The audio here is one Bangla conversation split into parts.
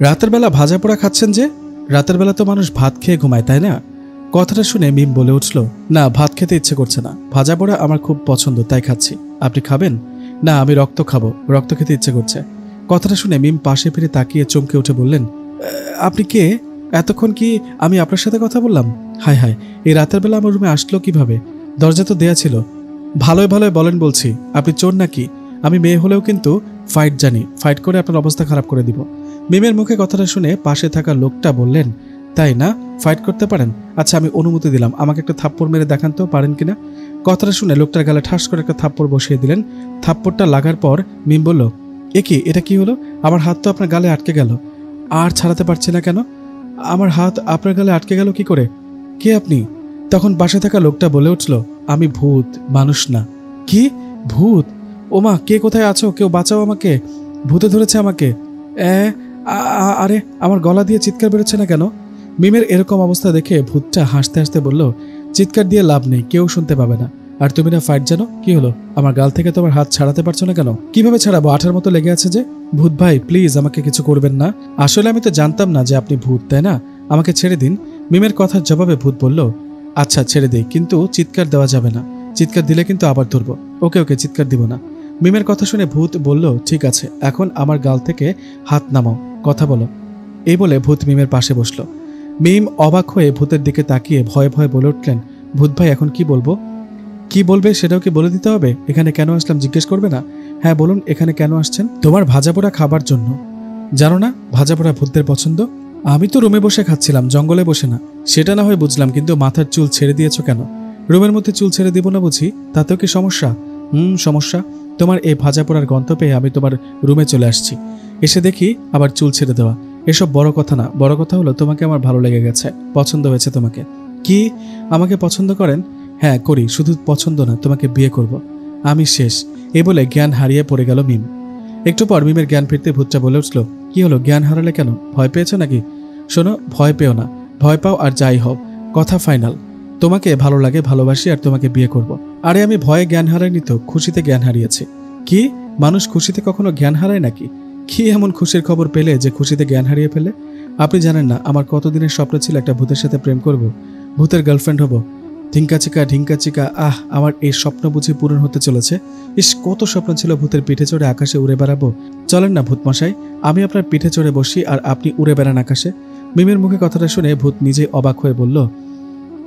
রাতের বেলা ভাজা পোড়া খাচ্ছেন যে? রাতের বেলা তো মানুষ ভাত খেয়ে ঘুমায়, তাই না? কথাটা শুনে মিম বলে উঠল, না, ভাত খেতে ইচ্ছে করছে না, ভাজা পোড়া আমার খুব পছন্দ, তাই খাচ্ছি। আপনি খাবেন? না, আমি রক্ত খাবো, রক্ত খেতে ইচ্ছে করছে। কথাটা শুনে মিম পাশে ফিরে তাকিয়ে চমকে উঠে বললেন, আপনি কে? এতক্ষণ কি আমি আপনার সাথে কথা বললাম? হায় হায়, এই রাতের বেলা আমার রুমে আসলো কিভাবে? দরজা তো দেয়া ছিল। ভালোই ভালোই বলেন বলছি, আপনি চোর নাকি? আমি মেয়ে হলেও কিন্তু ফাইট জানি, ফাইট করে আপনার অবস্থা খারাপ করে দিব। মিমের মুখে কথাটা শুনে পাশে থাকা লোকটা বললেন, তাই না, ফাইট করতে পারেন? আচ্ছা, আমি অনুমতি দিলাম, আমাকে একটা থাপ্পড় মেরে দেখান তো, পারেন কিনা? কথাটা শুনে লোকটার গালে ঠাস করে একটা থাপ্পড় বসিয়ে দিলেন। থাপ্পড়টা লাগার পর মিম বলল, এটা কি হলো? আমার হাত তো আপনার গালে আটকে গেল, আর ছাড়াতে পারছি না কেন? আমার হাত আপনার গালে আটকে গেল কি করে? কে আপনি? তখন পাশে থাকা লোকটা বলে উঠল, আমি ভূত, মানুষ না। কি? ভূত? ওমা, কে কোথায় আছো? কেউ বাঁচাও আমাকে, ভূতে ধরেছে আমাকে। আরে, আমার গলা দিয়ে চিৎকার বেরোচ্ছে না কেন? মিমের এরকম অবস্থা দেখে ভূতটা হাসতে হাসতে বলল, চিৎকার দিয়ে লাভ নেই, কেউ শুনতে পাবে না। আর তুমি না ফাইট জানো, কি হলো? আমার গাল থেকে তোমার হাত ছাড়াতে পারছো না কেন? কিভাবে ছাড়াবো? আঠার মতো লেগে আছে যে। ভূত ভাই, প্লিজ আমাকে কিছু করবেন না। আসলে আমি তো জানতাম না যে আপনি ভূত, তাই না? আমাকে ছেড়ে দিন। মিমের কথার জবাবে ভূত বলল, আচ্ছা ছেড়ে দিই, কিন্তু চিৎকার দেওয়া যাবে না। চিৎকার দিলে কিন্তু আবার ধরবো। ওকে ওকে, চিৎকার দিব না। মিমের কথা শুনে ভূত বলল, ঠিক আছে, এখন আমার গাল থেকে হাত নামাও, কথা বলো। এই বলে ভূত মিমের পাশে বসলো। মিম অবাক হয়ে ভূতের দিকে তাকিয়ে ভয়ে ভয়ে বলে উঠলেন, ভূত ভাই, এখন কি বলবো? কি বলবে সেটাও কি বলে দিতে হবে? এখানে কেন আসলাম জিজ্ঞেস করবে না? হ্যাঁ বলুন, এখানে কেন আসছেন? তোমার ভাজাপোড়া খাবার জন্য। জানো না ভাজাপোড়া ভূতদের পছন্দ? আমি তো রুমে বসে খাচ্ছিলাম, জঙ্গলে বসে না। সেটা না হয় বুঝলাম, কিন্তু মাথার চুল ছেড়ে দিয়েছো কেন? রুমের মধ্যে চুল ছেড়ে দিব না বুঝি? তাতেও কি সমস্যা? সমস্যা। তোমার এই ভাজাপোড়ার গন্ধ পেয়ে আমি তোমার রুমে চলে আসছি, এসে দেখি আবার চুল ছেড়ে দেওয়া। এসব বড় কথা না, বড় কথা হলো তোমাকে আমার ভালো লেগে গেছে, পছন্দ হয়েছে তোমাকে। কি? আমাকে পছন্দ করেন? হ্যাঁ করি, শুধু পছন্দ না, তোমাকে বিয়ে করব। আমি শেষ। এ বলে জ্ঞান হারিয়ে পড়ে গেল মিম। একটু পর মিমের জ্ঞান ফিরতে ভূতটা বলে উঠল, কি হলো, জ্ঞান হারালে কেন? ভয় পেয়েছো নাকি? শোনো, ভয় পেও না, ভয় পাও আর যাই হোক, কথা ফাইনাল। তোমাকে ভালো লাগে, ভালোবাসি, আর তোমাকে বিয়ে করব। আরে আমি ভয়ে জ্ঞান হারাইনি তো, খুশিতে জ্ঞান হারিয়েছি। কি? মানুষ খুশিতে কখনো জ্ঞান হারায় নাকি? কি এমন খুশির খবর পেলে যে খুশিতে জ্ঞান হারিয়ে ফেলে? আপনি জানেন না, আমার কতদিনের স্বপ্ন ছিল একটা ভূতের সাথে প্রেম করব, ভূতের গার্লফ্রেন্ড হব। ঢিঙ্কাচিকা ঢিঙ্কাচিকা, আমার এই স্বপ্ন বুঝি পূরণ হতে চলেছে। ইস, কত স্বপ্ন ছিল ভূতের পিঠে চড়ে আকাশে উড়ে বেড়াবো। চলেন না ভূত মশাই, আমি আপনার পিঠে চড়ে বসি আর আপনি উড়ে বেড়ান আকাশে। মিমের মুখে কথাটা শুনে ভূত নিজেই অবাক হয়ে বলল,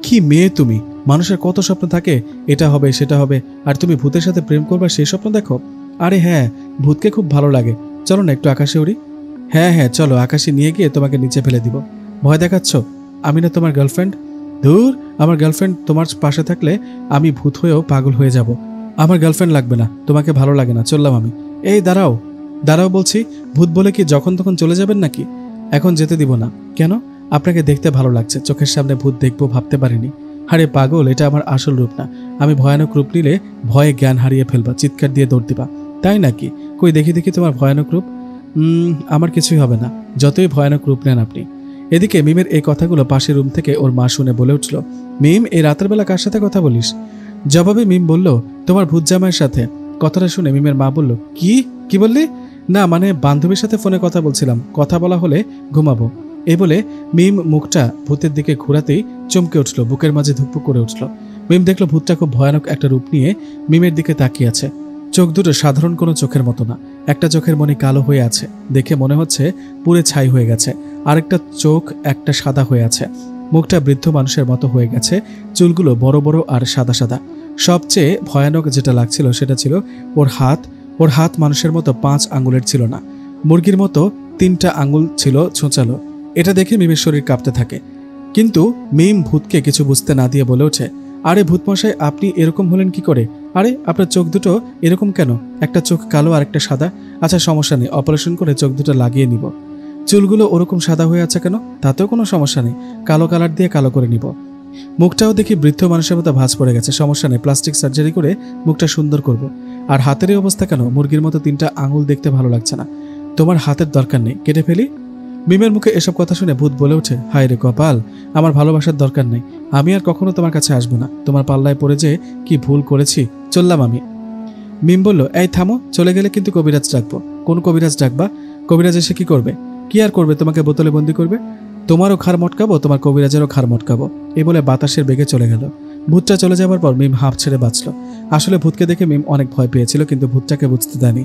কি মেয়ে তুমি! মানুষের কত স্বপ্ন থাকে, এটা হবে সেটা হবে, আর তুমি ভূতের সাথে প্রেম করবার সেই স্বপ্ন দেখো? আরে হ্যাঁ, ভূতকে খুব ভালো লাগে, চলো না একটু আকাশে উড়ি। হ্যাঁ হ্যাঁ চলো, আকাশে নিয়ে গিয়ে তোমাকে নিচে ফেলে দিব। ভয় দেখাচ্ছ? আমি না তোমার গার্লফ্রেন্ড? ধুর, আমার গার্লফ্রেন্ড তোমার পাশে থাকলে আমি ভূত হয়েও পাগল হয়ে যাব। আমার গার্লফ্রেন্ড লাগবে না, তোমাকে ভালো লাগে না, চললাম আমি। এই দাঁড়াও, দাঁড়াও বলছি। ভূত বলে কি যখন তখন চলে যাবেন নাকি? এখন যেতে দিব না। কেন? আপনাকে দেখতে ভালো লাগছে, চোখের সামনে ভূত দেখবো ভাবতে পারিনি। আরে পাগল, এটা আমার আসল রূপ না। আমি ভয়ানক রূপ নিলে ভয়ে জ্ঞান হারিয়ে ফেলবা, চিৎকার দিয়ে দৌড় দিবা, তাই নাকি? কই দেখি দেখি তোমার ভয়ানক রূপ। আমার কিছুই হবে না, যতই ভয়ানক রূপ নেন আপনি। এদিকে মিমের এই কথাগুলো পাশের রুম থেকে ওর মা শুনে বলে উঠল, মিম, এই রাতের বেলা কার সাথে কথা বলিস? জবাবে মিম বলল, তোমার ভূত জামাইয়ের সাথে। কথাটা শুনে মিমের মা বলল, কি বললি? না মানে বান্ধবীর সাথে ফোনে কথা বলছিলাম, কথা বলা হলে ঘুমাবো। এই বলে মিম মুখটা ভূতের দিকে ঘোরাতেই চমকে উঠল, বুকের মাঝে ধুকপুক করে উঠল। মিম দেখলো ভূতটা খুব ভয়ানক একটা রূপ নিয়ে মিমের দিকে তাকিয়ে আছে। চোখ দুটো সাধারণ কোনো চোখের মতো না, একটা চোখের মনি কালো হয়ে আছে, দেখে মনে হচ্ছে পুরে ছাই হয়ে গেছে। আরেকটা চোখ একটা সাদা হয়ে আছে। মুখটা বৃদ্ধ মানুষের মতো হয়ে গেছে, চুলগুলো বড় বড় আর সাদা সাদা। সবচেয়ে ভয়ানক যেটা লাগছিল সেটা ছিল ওর হাত মানুষের মতো 5 আঙ্গুলের ছিল না, মুরগির মতো 3টা আঙ্গুল ছিল ছোঁচালো। এটা দেখে মিমের শরীর কাঁপতে থাকে, কিন্তু মিম ভূতকে কিছু বুঝতে না দিয়ে বলে ওঠে, আরে ভূতমশাই, আপনি এরকম হলেন কি করে? আরে আপনার চোখ দুটো এরকম কেন? একটা চোখ কালো আর একটা সাদা। আচ্ছা সমস্যা নেই, অপারেশন করে চোখ দুটো লাগিয়ে নিব। চুলগুলো ওরকম সাদা হয়ে আছে কেন? তাতেও কোনো সমস্যা নেই, কালো কালার দিয়ে কালো করে নিব। মুখটাও দেখি বৃদ্ধ মানুষের মতো ভাঁজ পড়ে গেছে, সমস্যা নেই, প্লাস্টিক সার্জারি করে মুখটা সুন্দর করব। আর হাতের এই অবস্থা কেন? মুরগির মতো 3টা আঙুল দেখতে ভালো লাগছে না। তোমার হাতের দরকার নেই, কেটে ফেলি। মিমের মুখে এসব কথা শুনে ভূত বলে ওঠে, হায় রে কপাল, আমার ভালোবাসার দরকার নেই, আমি আর কখনো তোমার কাছে আসবো না। তোমার পাল্লায় পড়ে যে কি ভুল করেছি, চললাম আমি। মিম বলল, এই থামো, চলে গেলে কিন্তু কবিরাজ ডাকবো। কোন কবিরাজ ডাকবা? কবিরাজ এসে কি করবে? কি আর করবে, তোমাকে বোতলে বন্দি করবে। তোমারও খার মটকাবো, তোমার কবিরাজেরও খার মটকাবো। এই বলে বাতাসের বেগে চলে গেল। ভূতটা চলে যাবার পর মিম হাঁপ ছেড়ে বাঁচল। আসলে ভূতকে দেখে মিম অনেক ভয় পেয়েছিল, কিন্তু ভূতটাকে বুঝতে দেয়নি।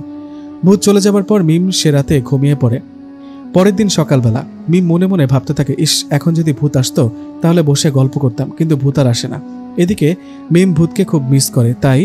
ভূত চলে যাবার পর মিম সে রাতে ঘুমিয়ে পড়ে। পরের দিন সকালবেলা মিম মনে মনে ভাবতে থাকে, ইস, এখন যদি ভূত আসতো তাহলে বসে গল্প করতাম, কিন্তু ভূত আর আসে না। এদিকে মিম ভূতকে খুব মিস করে, তাই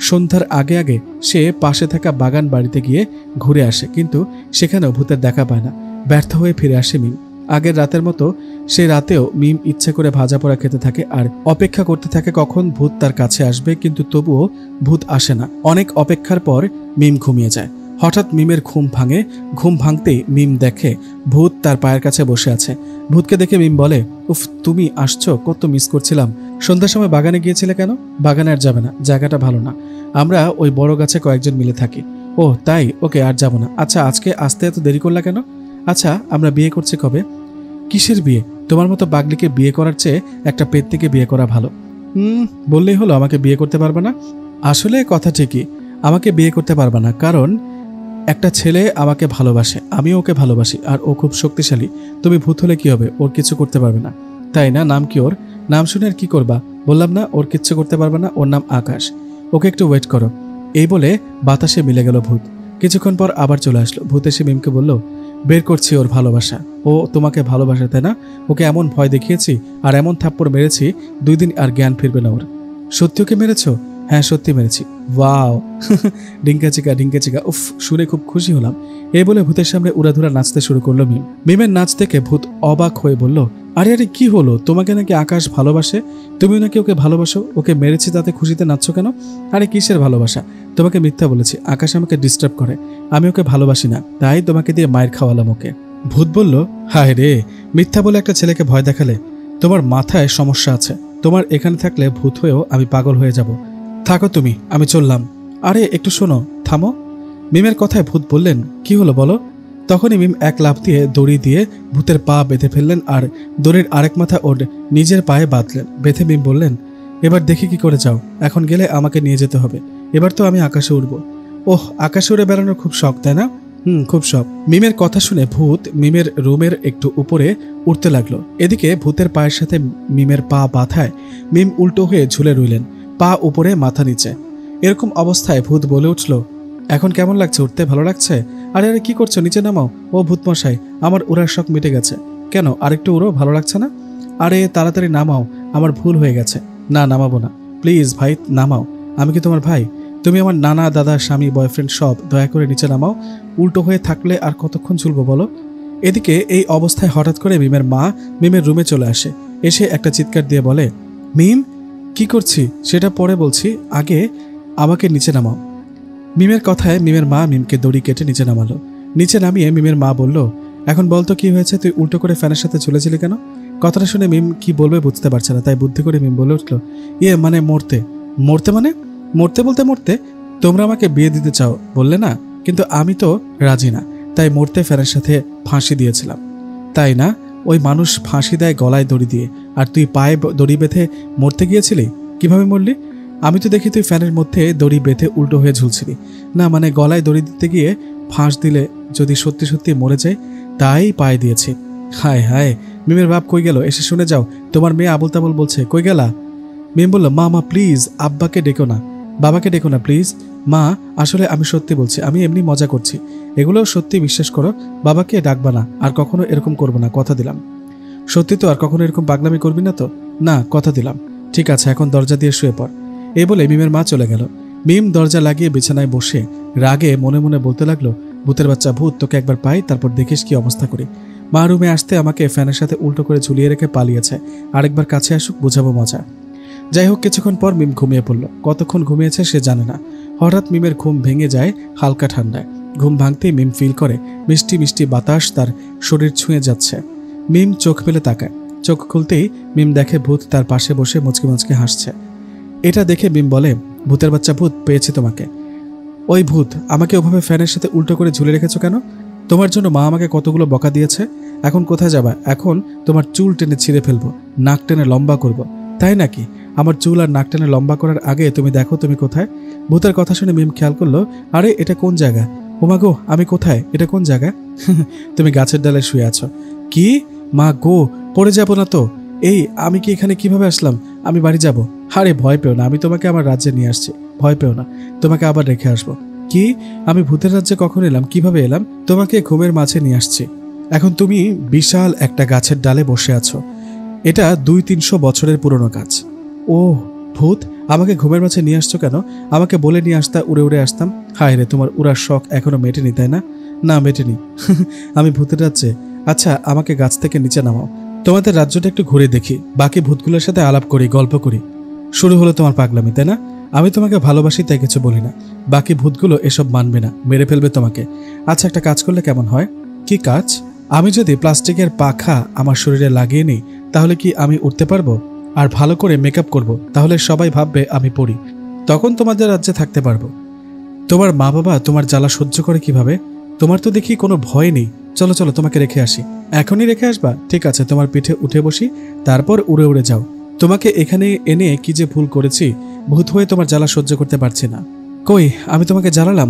সন্ধ্যার আগে আগে সে পাশে থাকা বাগান বাড়িতে গিয়ে ঘুরে আসে, কিন্তু সেখানেও ভূতের দেখা পায় না। ব্যর্থ হয়ে ফিরে আসে মিম। আগের রাতের মতো সে রাতেও মিম ইচ্ছে করে ভাজা পোড়া খেতে থাকে আর অপেক্ষা করতে থাকে কখন ভূত তার কাছে আসবে, কিন্তু তবুও ভূত আসে না। অনেক অপেক্ষার পর মিম ঘুমিয়ে যায়। হঠাৎ মিমের ঘুম ভাঙে। ঘুম ভাঙতেই মিম দেখে ভূত তার পায়ের কাছে বসে আছে। ভূতকে দেখে মিম বলে, উফ, তুমি আসছো, কত মিস করছিলাম। সন্ধ্যার সময় বাগানে গিয়েছিলে কেন? বাগানে আর যাবে না, জায়গাটা ভালো না। আমরা ওই বড় গাছে কয়েকজন মিলে থাকি। ও তাই, ওকে, আর যাব না। আচ্ছা, আজকে আসতে এত দেরি করলা কেন? আচ্ছা, আমরা বিয়ে করছি কবে? কিসের বিয়ে? তোমার মতো বাগলিকে বিয়ে করার চেয়ে একটা পেত্তিকে বিয়ে করা ভালো। বললেই হলো আমাকে বিয়ে করতে পারবে না? আসলে কথা ঠিকই, আমাকে বিয়ে করতে পারবে না, কারণ একটা ছেলে আমাকে ভালোবাসে, আমিও ওকে ভালোবাসি, আর ও খুব শক্তিশালী। তুমি ভূত হলে কি হবে? ওর কিছু করতে পারবে না, তাই না? নাম কি ওর? নাম শুনে আর কি করবা? বললাম না ওর কিচ্ছু করতে পারবে না, ওর নাম আকাশ। ওকে একটু ওয়েট করো। এই বলে বাতাসে মিলে গেল ভূত। কিছুক্ষণ পর আবার চলে আসলো। ভূত এসে মিমকে বলল, বের করছি ওর ভালোবাসা। ও তোমাকে ভালোবাসে, তাই না? ওকে এমন ভয় দেখিয়েছি আর এমন থাপ্পড় মেরেছি, 2 দিন আর জ্ঞান ফিরবে না ওর। সত্যি ওকে মেরেছো? হ্যাঁ, সত্যি মেরেছি। ওয়াও, ডিঙ্কা চিকা। উফ, শুনে খুব খুশি হলাম। এই বলে ভূতের সামনে উড়াধুরা নাচতে শুরু করলো মিম। মিমের নাচ দেখে ভূত অবাক হয়ে বলল, আরে আরে, কি হলো? তোমাকে নাকি আকাশ ভালোবাসে, তুমিও নাকি ওকে ভালোবাসো। ওকে মেরেছি তাতে খুশিতে নাচছো কেন? আরে কিসের ভালোবাসা? তোমাকে মিথ্যা বলেছি। আকাশ আমাকে ডিস্টার্ব করে, আমি ওকে ভালোবাসি না, তাই তোমাকে দিয়ে মায়ের খাওয়ালাম ওকে। ভূত বলল, হায় রে, মিথ্যা বলে একটা ছেলেকে ভয় দেখালে। তোমার মাথায় সমস্যা আছে। তোমার এখানে থাকলে ভূত হয়েও আমি পাগল হয়ে যাব। থাকো তুমি, আমি চললাম। আরে একটু শোনো, থামো। মিমের কথায় ভূত বললেন, কি হলো বলো? তখনই মিম এক লাফ দিয়ে দড়ি দিয়ে ভূতের পা বেঁধে ফেললেন আর দড়ির আরেক মাথা ওর নিজের পায়ে বাঁধলেন। বেঁধে মিম বললেন, এবার দেখি কি করে যাও। এখন গেলে আমাকে নিয়ে যেতে হবে। এবার তো আমি আকাশে উড়ব। ওহ, আকাশে উড়ে বেড়ানোর খুব শখ, তাই না? খুব শখ। মিমের কথা শুনে ভূত মিমের রুমের একটু উপরে উঠতে লাগলো। এদিকে ভূতের পায়ের সাথে মিমের পা বাঁধায় মিম উল্টো হয়ে ঝুলে রইলেন, পা উপরে মাথা নিচে। এরকম অবস্থায় ভূত বলে উঠল, এখন কেমন লাগছে? উঠতে ভালো লাগছে? আরে আরে, কি করছো? নিচে নামাও। ও ভূতমশাই, আমার উড়ার শখ মিটে গেছে। কেন, আরেকটু উড়ো, ভালো লাগছে না? আরে তাড়াতাড়ি নামাও, আমার ভুল হয়ে গেছে। না, নামাবো না, প্লিজ ভাই, নামাও। আমি কি তোমার ভাই? তুমি আমার নানা, দাদা, স্বামী, বয়ফ্রেন্ড সব। দয়া করে নিচে নামাও। উল্টো হয়ে থাকলে আর কতক্ষণ ঝুলবো বলো? এদিকে এই অবস্থায় হঠাৎ করে মিমের মা মিমের রুমে চলে আসে। এসে একটা চিৎকার দিয়ে বলে, মিম, কি করছি সেটা পরে বলছি, আগে আমাকে নিচে নামাও। মিমের কথায় মিমের মা মিমকে দড়ি কেটে নিচে নামালো। নিচে নামিয়ে মিমের মা বলল, এখন বলতো কি হয়েছে? তুই উল্টো করে ফ্যানের সাথে ঝুলেছিলি কেন? কথাটা শুনে মিম কি বলবে বুঝতে পারছে না, তাই বুদ্ধি করে মিম বলে উঠলো, মানে মরতে। মরতে মানে? মরতে বলতে মরতে? তোমরা আমাকে বিয়ে দিতে চাও বললে না, কিন্তু আমি তো রাজি না, তাই মরতে ফ্যানের সাথে ফাঁসি দিয়েছিলাম। তাই না? ওই মানুষ ফাঁসি দেয় গলায় দড়ি দিয়ে, আর তুই পায়ে দড়ি বেঁধে মরতে গিয়েছিলি। কিভাবে মরলি? আমি তো দেখি তুই ফ্যানের মধ্যে দড়ি বেঁধে উল্টো হয়ে ঝুলছিলি। না মানে গলায় দড়ি দিতে গিয়ে ফাঁস দিলে যদি সত্যি সত্যি মরে যায়, তাই পায়ে দিয়েছি। হায় হায়, মিমের বাপ কই গেল? এসে শুনে যাও, তোমার মেয়ে আবল তাবল বলছে। কই গেলা? মিম বলল, মা প্লিজ, আব্বাকে ডেকো না, বাবাকে ডেকো না প্লিজ। মা, আসলে আমি সত্যি বলছি, আমি এমনি মজা করছি। এগুলো সত্যি, বিশ্বাস করো। বাবাকে ডাকবা না, আর কখনো এরকম করবো না, কথা দিলাম। সত্যি তো? আর কখনো এরকম পাগলামি করবি না তো? না, কথা দিলাম। ঠিক আছে, এখন দরজা দিয়ে শুয়ে পড়। এই বলে মিমের মা চলে গেল। মিম দরজা লাগিয়ে বিছানায় বসে রাগে মনে মনে বলতে লাগলো, ভূতের বাচ্চা ভূত, তোকে একবার পাই, তারপর দেখিস কি অবস্থা করি। মা রুমে আসতে আমাকে ফ্যানের সাথে উল্টো করে ঝুলিয়ে রেখে পালিয়েছে। আরেকবার কাছে আসুক, বোঝাবো মজা। যাই হোক, কিছুক্ষণ পর মিম ঘুমিয়ে পড়ল। কতক্ষণ ঘুমিয়েছে সে জানে না। হঠাৎ মিমের ঘুম ভেঙে যায় হালকা ঠান্ডায়। ঘুম ভাঙতেই মিম ফিল করে মিষ্টি মিষ্টি বাতাস তার শরীর ছুঁয়ে যাচ্ছে। মিম চোখ মেলে তাকায়। চোখ খুলতেই মিম দেখে ভূত তার পাশে বসে মুচকি মুচকি হাসছে। এটা দেখে মিম বলে, ভূতের বাচ্চা ভূত, পেয়েছি তোমাকে। ওই ভূত, আমাকে ওভাবে ফ্যানের সাথে উল্টো করে ঝুলে রেখেছো কেন? তোমার জন্য মা আমাকে কতগুলো বকা দিয়েছে। এখন কোথায় যাবা? এখন তোমার চুল টেনে ছিঁড়ে ফেলবো, নাক টেনে লম্বা করব। তাই নাকি? আমার চুল আর নাক টেনে লম্বা করার আগে তুমি দেখো তুমি কোথায়। ভূতের কথা শুনে মিম খেয়াল করলো, আরে এটা কোন জায়গা? ওমা গো, আমি কোথায়? এটা কোন জায়গা? তুমি গাছের ডালে শুয়ে আছো। কি? মা গো, পড়ে যাব না তো? এই আমি কি এখানে কিভাবে আসলাম? আমি বাড়ি যাব। আরে ভয় পেও না, আমি তোমাকে আমার রাজ্যে নিয়ে আসছি। ভয় পেও না, তোমাকে আবার রেখে আসবো। কি? আমি ভূতের রাজ্যে কখন এলাম? কিভাবে এলাম? তোমাকে ঘুমের মাঝে নিয়ে আসছি। এখন তুমি বিশাল একটা গাছের ডালে বসে আছো। এটা 200-300 বছরের পুরনো গাছ। ও ভূত, আমাকে ঘুমের মাঝে নিয়ে আসছো কেন? আমাকে বলে নিয়ে আসতা, উড়ে উড়ে আসতাম। হায় রে, তোমার উড়ার শখ এখনো মেটেনি, তাই না? না, মেটেনি। আমি ভূতের রাজ্যে। আচ্ছা, আমাকে গাছ থেকে নিচে নামাও। তোমাদের রাজ্যটা একটু ঘুরে দেখি, বাকি ভূতগুলোর সাথে আলাপ করি, গল্প করি। শুরু হলো তোমার পাগলামি, তাই না? আমি তোমাকে ভালোবাসি তাই কিছু বলি না। বাকি ভূতগুলো এসব মানবে না, মেরে ফেলবে তোমাকে। আচ্ছা, একটা কাজ করলে কেমন হয়? কি কাজ? আমি যদি প্লাস্টিকের পাখা আমার শরীরে লাগিয়ে নিই, তাহলে কি আমি উঠতে পারবো? আর ভালো করে মেকআপ করব, তাহলে সবাই ভাববে আমি পড়ি। তখন তোমাদের রাজ্যে থাকতে পারবো। তোমার মা বাবা তোমার জ্বালা সহ্য করে কিভাবে? তোমার তো দেখি কোনো ভয় নেই। চলো চলো, তোমাকে রেখে আসি। এখনই রেখে আসবা? ঠিক আছে, তোমার পিঠে উঠে বসি, তারপর উড়ে উড়ে যাও। তোমাকে এখানে এনে কি যে ভুল করেছি, ভূত হয়ে তোমার জ্বালা সহ্য করতে পারছি না। কই, আমি তোমাকে জ্বালালাম?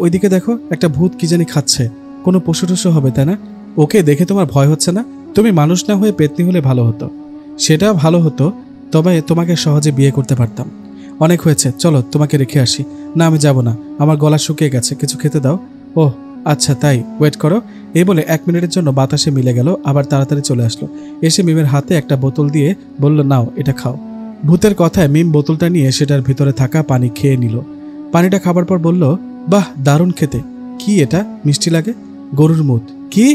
ওইদিকে দেখো, একটা ভূত কি জানি খাচ্ছে। কোনো পশু টশু হবে, তাই না? ওকে দেখে তোমার ভয় হচ্ছে না? তুমি মানুষ না হয়ে পেতনি হলে ভালো হতো। সেটা ভালো হতো, তবে তোমাকে সহজে বিয়ে করতে পারতাম। অনেক হয়েছে, চলো তোমাকে রেখে আসি। না, আমি যাব না, আমার গলা শুকিয়ে গেছে, কিছু খেতে দাও। ওহ আচ্ছা, তাই, ওয়েট করো। এই বলে 1 মিনিটের জন্য বাতাসে মিলে গেল, আবার তাড়াতাড়ি চলে আসলো। এসে মিমের হাতে একটা বোতল দিয়ে বলল, নাও, এটা খাও। ভূতের কথায় মিম বোতলটা নিয়ে সেটার ভিতরে থাকা পানি খেয়ে নিল। পানিটা খাবার পর বলল, বাহ, দারুণ খেতে। কি এটা? মিষ্টি লাগে। গরুর মুত। কি?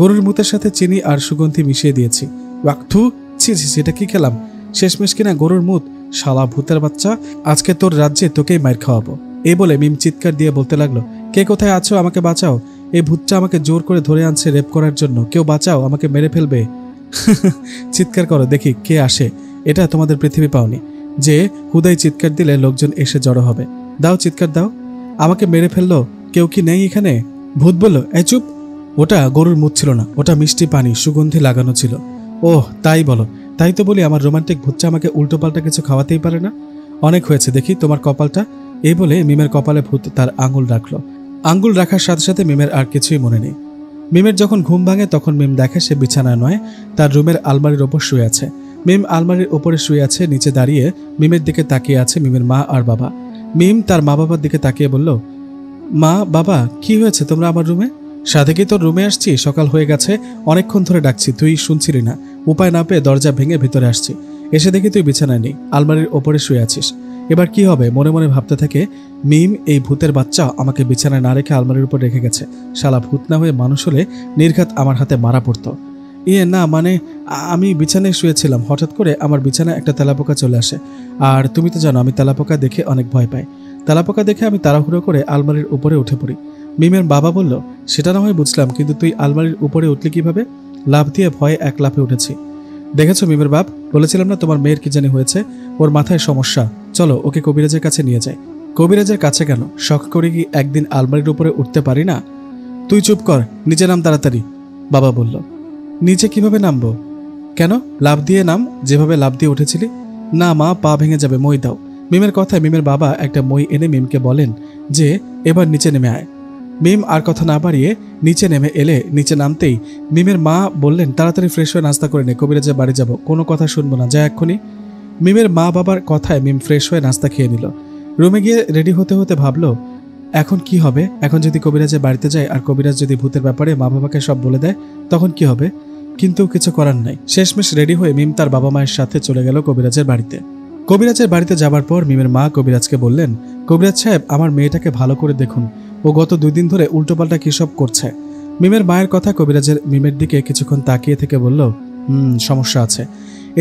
গরুর মুতের সাথে চিনি আর সুগন্ধি মিশিয়ে দিয়েছি। ওয়াক্থু, ছি ছি, সেটা কি খেলাম? শেষমেশ কিনা গরুর মুত। শালা ভূতের বাচ্চা, আজকে তোর রাজ্যে তোকেই মাইর খাওয়াবো। এই বলে মিম চিৎকার দিয়ে বলতে লাগলো, কে কোথায় আছো? আমাকে বাঁচাও। এই ভূতটা আমাকে জোর করে ধরে আনছে রেপ করার জন্য। কেউ বাঁচাও, আমাকে মেরে ফেলবে। চিৎকার করো দেখি কে আসে। এটা তোমাদের পৃথিবী পাওনি যে হুদাই চিৎকার দিলে লোকজন এসে জড়ো হবে। দাও, চিৎকার দাও। আমাকে মেরে ফেললো, কেউ কি নেই এখানে? ভূত বলল, এই চুপ। ওটা গরুর মুত ছিল না, ওটা মিষ্টি পানি, সুগন্ধি লাগানো ছিল। ওহ তাই বলো? তাই তো বলি, আমার রোমান্টিক ভূতটা আমাকে উল্টোপাল্টা কিছু খাওয়াতেই পারে না। অনেক হয়েছে, দেখি তোমার কপালটা। এই বলে মিমের কপালে ভূত তার আঙুল রাখলো। আঙ্গুল রাখার সাথে সাথে মিমের আর কিছুই মনে নেই। মিমের যখন ঘুম ভাঙে তখন মিম দেখে সে বিছানায় নয়, তার রুমের আলমারির ওপর শুয়ে আছে। মিম আলমারির ওপরে শুয়ে আছে, নিচে দাঁড়িয়ে মিমের দিকে তাকিয়ে আছে মিমের মা আর বাবা। মিম তার মা বাবার দিকে তাকিয়ে বলল, মা বাবা, কি হয়েছে তোমরা আমার রুমে? সাথে কি তোর রুমে আসছি? সকাল হয়ে গেছে, অনেকক্ষণ ধরে ডাকছি, তুই শুনছিলি না। উপায় না পেয়ে দরজা ভেঙে ভিতরে আসছি, এসে দেখি তুই বিছানায় নেই, আলমারির ওপরে শুয়ে আছিস। এবার কি হবে মনে মনে ভাবতে থাকে, মিম এই ভূতের বাচ্চা আমাকে বিছানায় না রেখে আলমারির উপর রেখে গেছে। শালা ভূত না হয়ে মানুষ হলে নির্ঘাত আমার হাতে মারা পড়তো। না মানে, আমি বিছানায় শুয়েছিলাম, হঠাৎ করে আমার বিছানায় একটা তেলাপোকা চলে আসে। আর তুমি তো জানো আমি তেলাপোকা দেখে অনেক ভয় পাই। তেলাপোকা দেখে আমি তাড়াহুড়ো করে আলমারির উপরে উঠে পড়ি। মিমের বাবা বলল, সেটা না হয় বুঝলাম, কিন্তু তুই আলমারির উপরে উঠলি কিভাবে? লাফ দিয়ে ভয়ে এক লাফে উঠেছি। দেখেছো মিমের বাপ, বলেছিলাম না তোমার মেয়ের কি জানি হয়েছে, ওর মাথায় সমস্যা। চলো ওকে কবিরাজের কাছে নিয়ে যাই। কবিরাজের কাছে কেন? শখ করে কি একদিন আলমারির উপরে উঠতে পারি না? তুই চুপ কর, নিচে নাম তাড়াতাড়ি, বাবা বলল। নিচে কিভাবে নামবো? কেন, লাফ দিয়ে নাম, যেভাবে লাফ দিয়ে উঠেছিলি। না মা, পা ভেঙে যাবে, মই দাও। মিমের কথায় মিমের বাবা একটা মই এনে মিমকে বলেন যে এবার নিচে নেমে আয়। মিম আর কথা না বাড়িয়ে নিচে নেমে এলে, নিচে নামতেই মিমের মা বললেন, তাড়াতাড়ি ফ্রেশ হয়ে নাস্তা করে নে, কবিরাজের বাড়ি যাব, কোনো কথা শুনবো না, যা এক্ষুনি। মিমের মা বাবার কথায় মিম ফ্রেশ হয়ে নাস্তা খেয়ে নিল। রুমে গিয়ে রেডি হতে হতে ভাবলো, এখন কি হবে? এখন যদি কবিরাজের বাড়িতে যায় আর কবিরাজ যদি ভূতের ব্যাপারে মা বাবাকে সব বলে দেয়, তখন কি হবে? কিন্তু কিছু করার নাই। শেষমেশ রেডি হয়ে মিম তার বাবা মায়ের সাথে চলে গেল কবিরাজের বাড়িতে। কবিরাজের বাড়িতে যাবার পর মিমের মা কবিরাজকে বললেন, কবিরাজ সাহেব, আমার মেয়েটাকে ভালো করে দেখুন, ও গত 2 দিন ধরে উল্টোপাল্টা কি সব করছে। মিমের মায়ের কথা কবিরাজের মিমের দিকে কিছুক্ষণ তাকিয়ে থেকে বলল, সমস্যা আছে।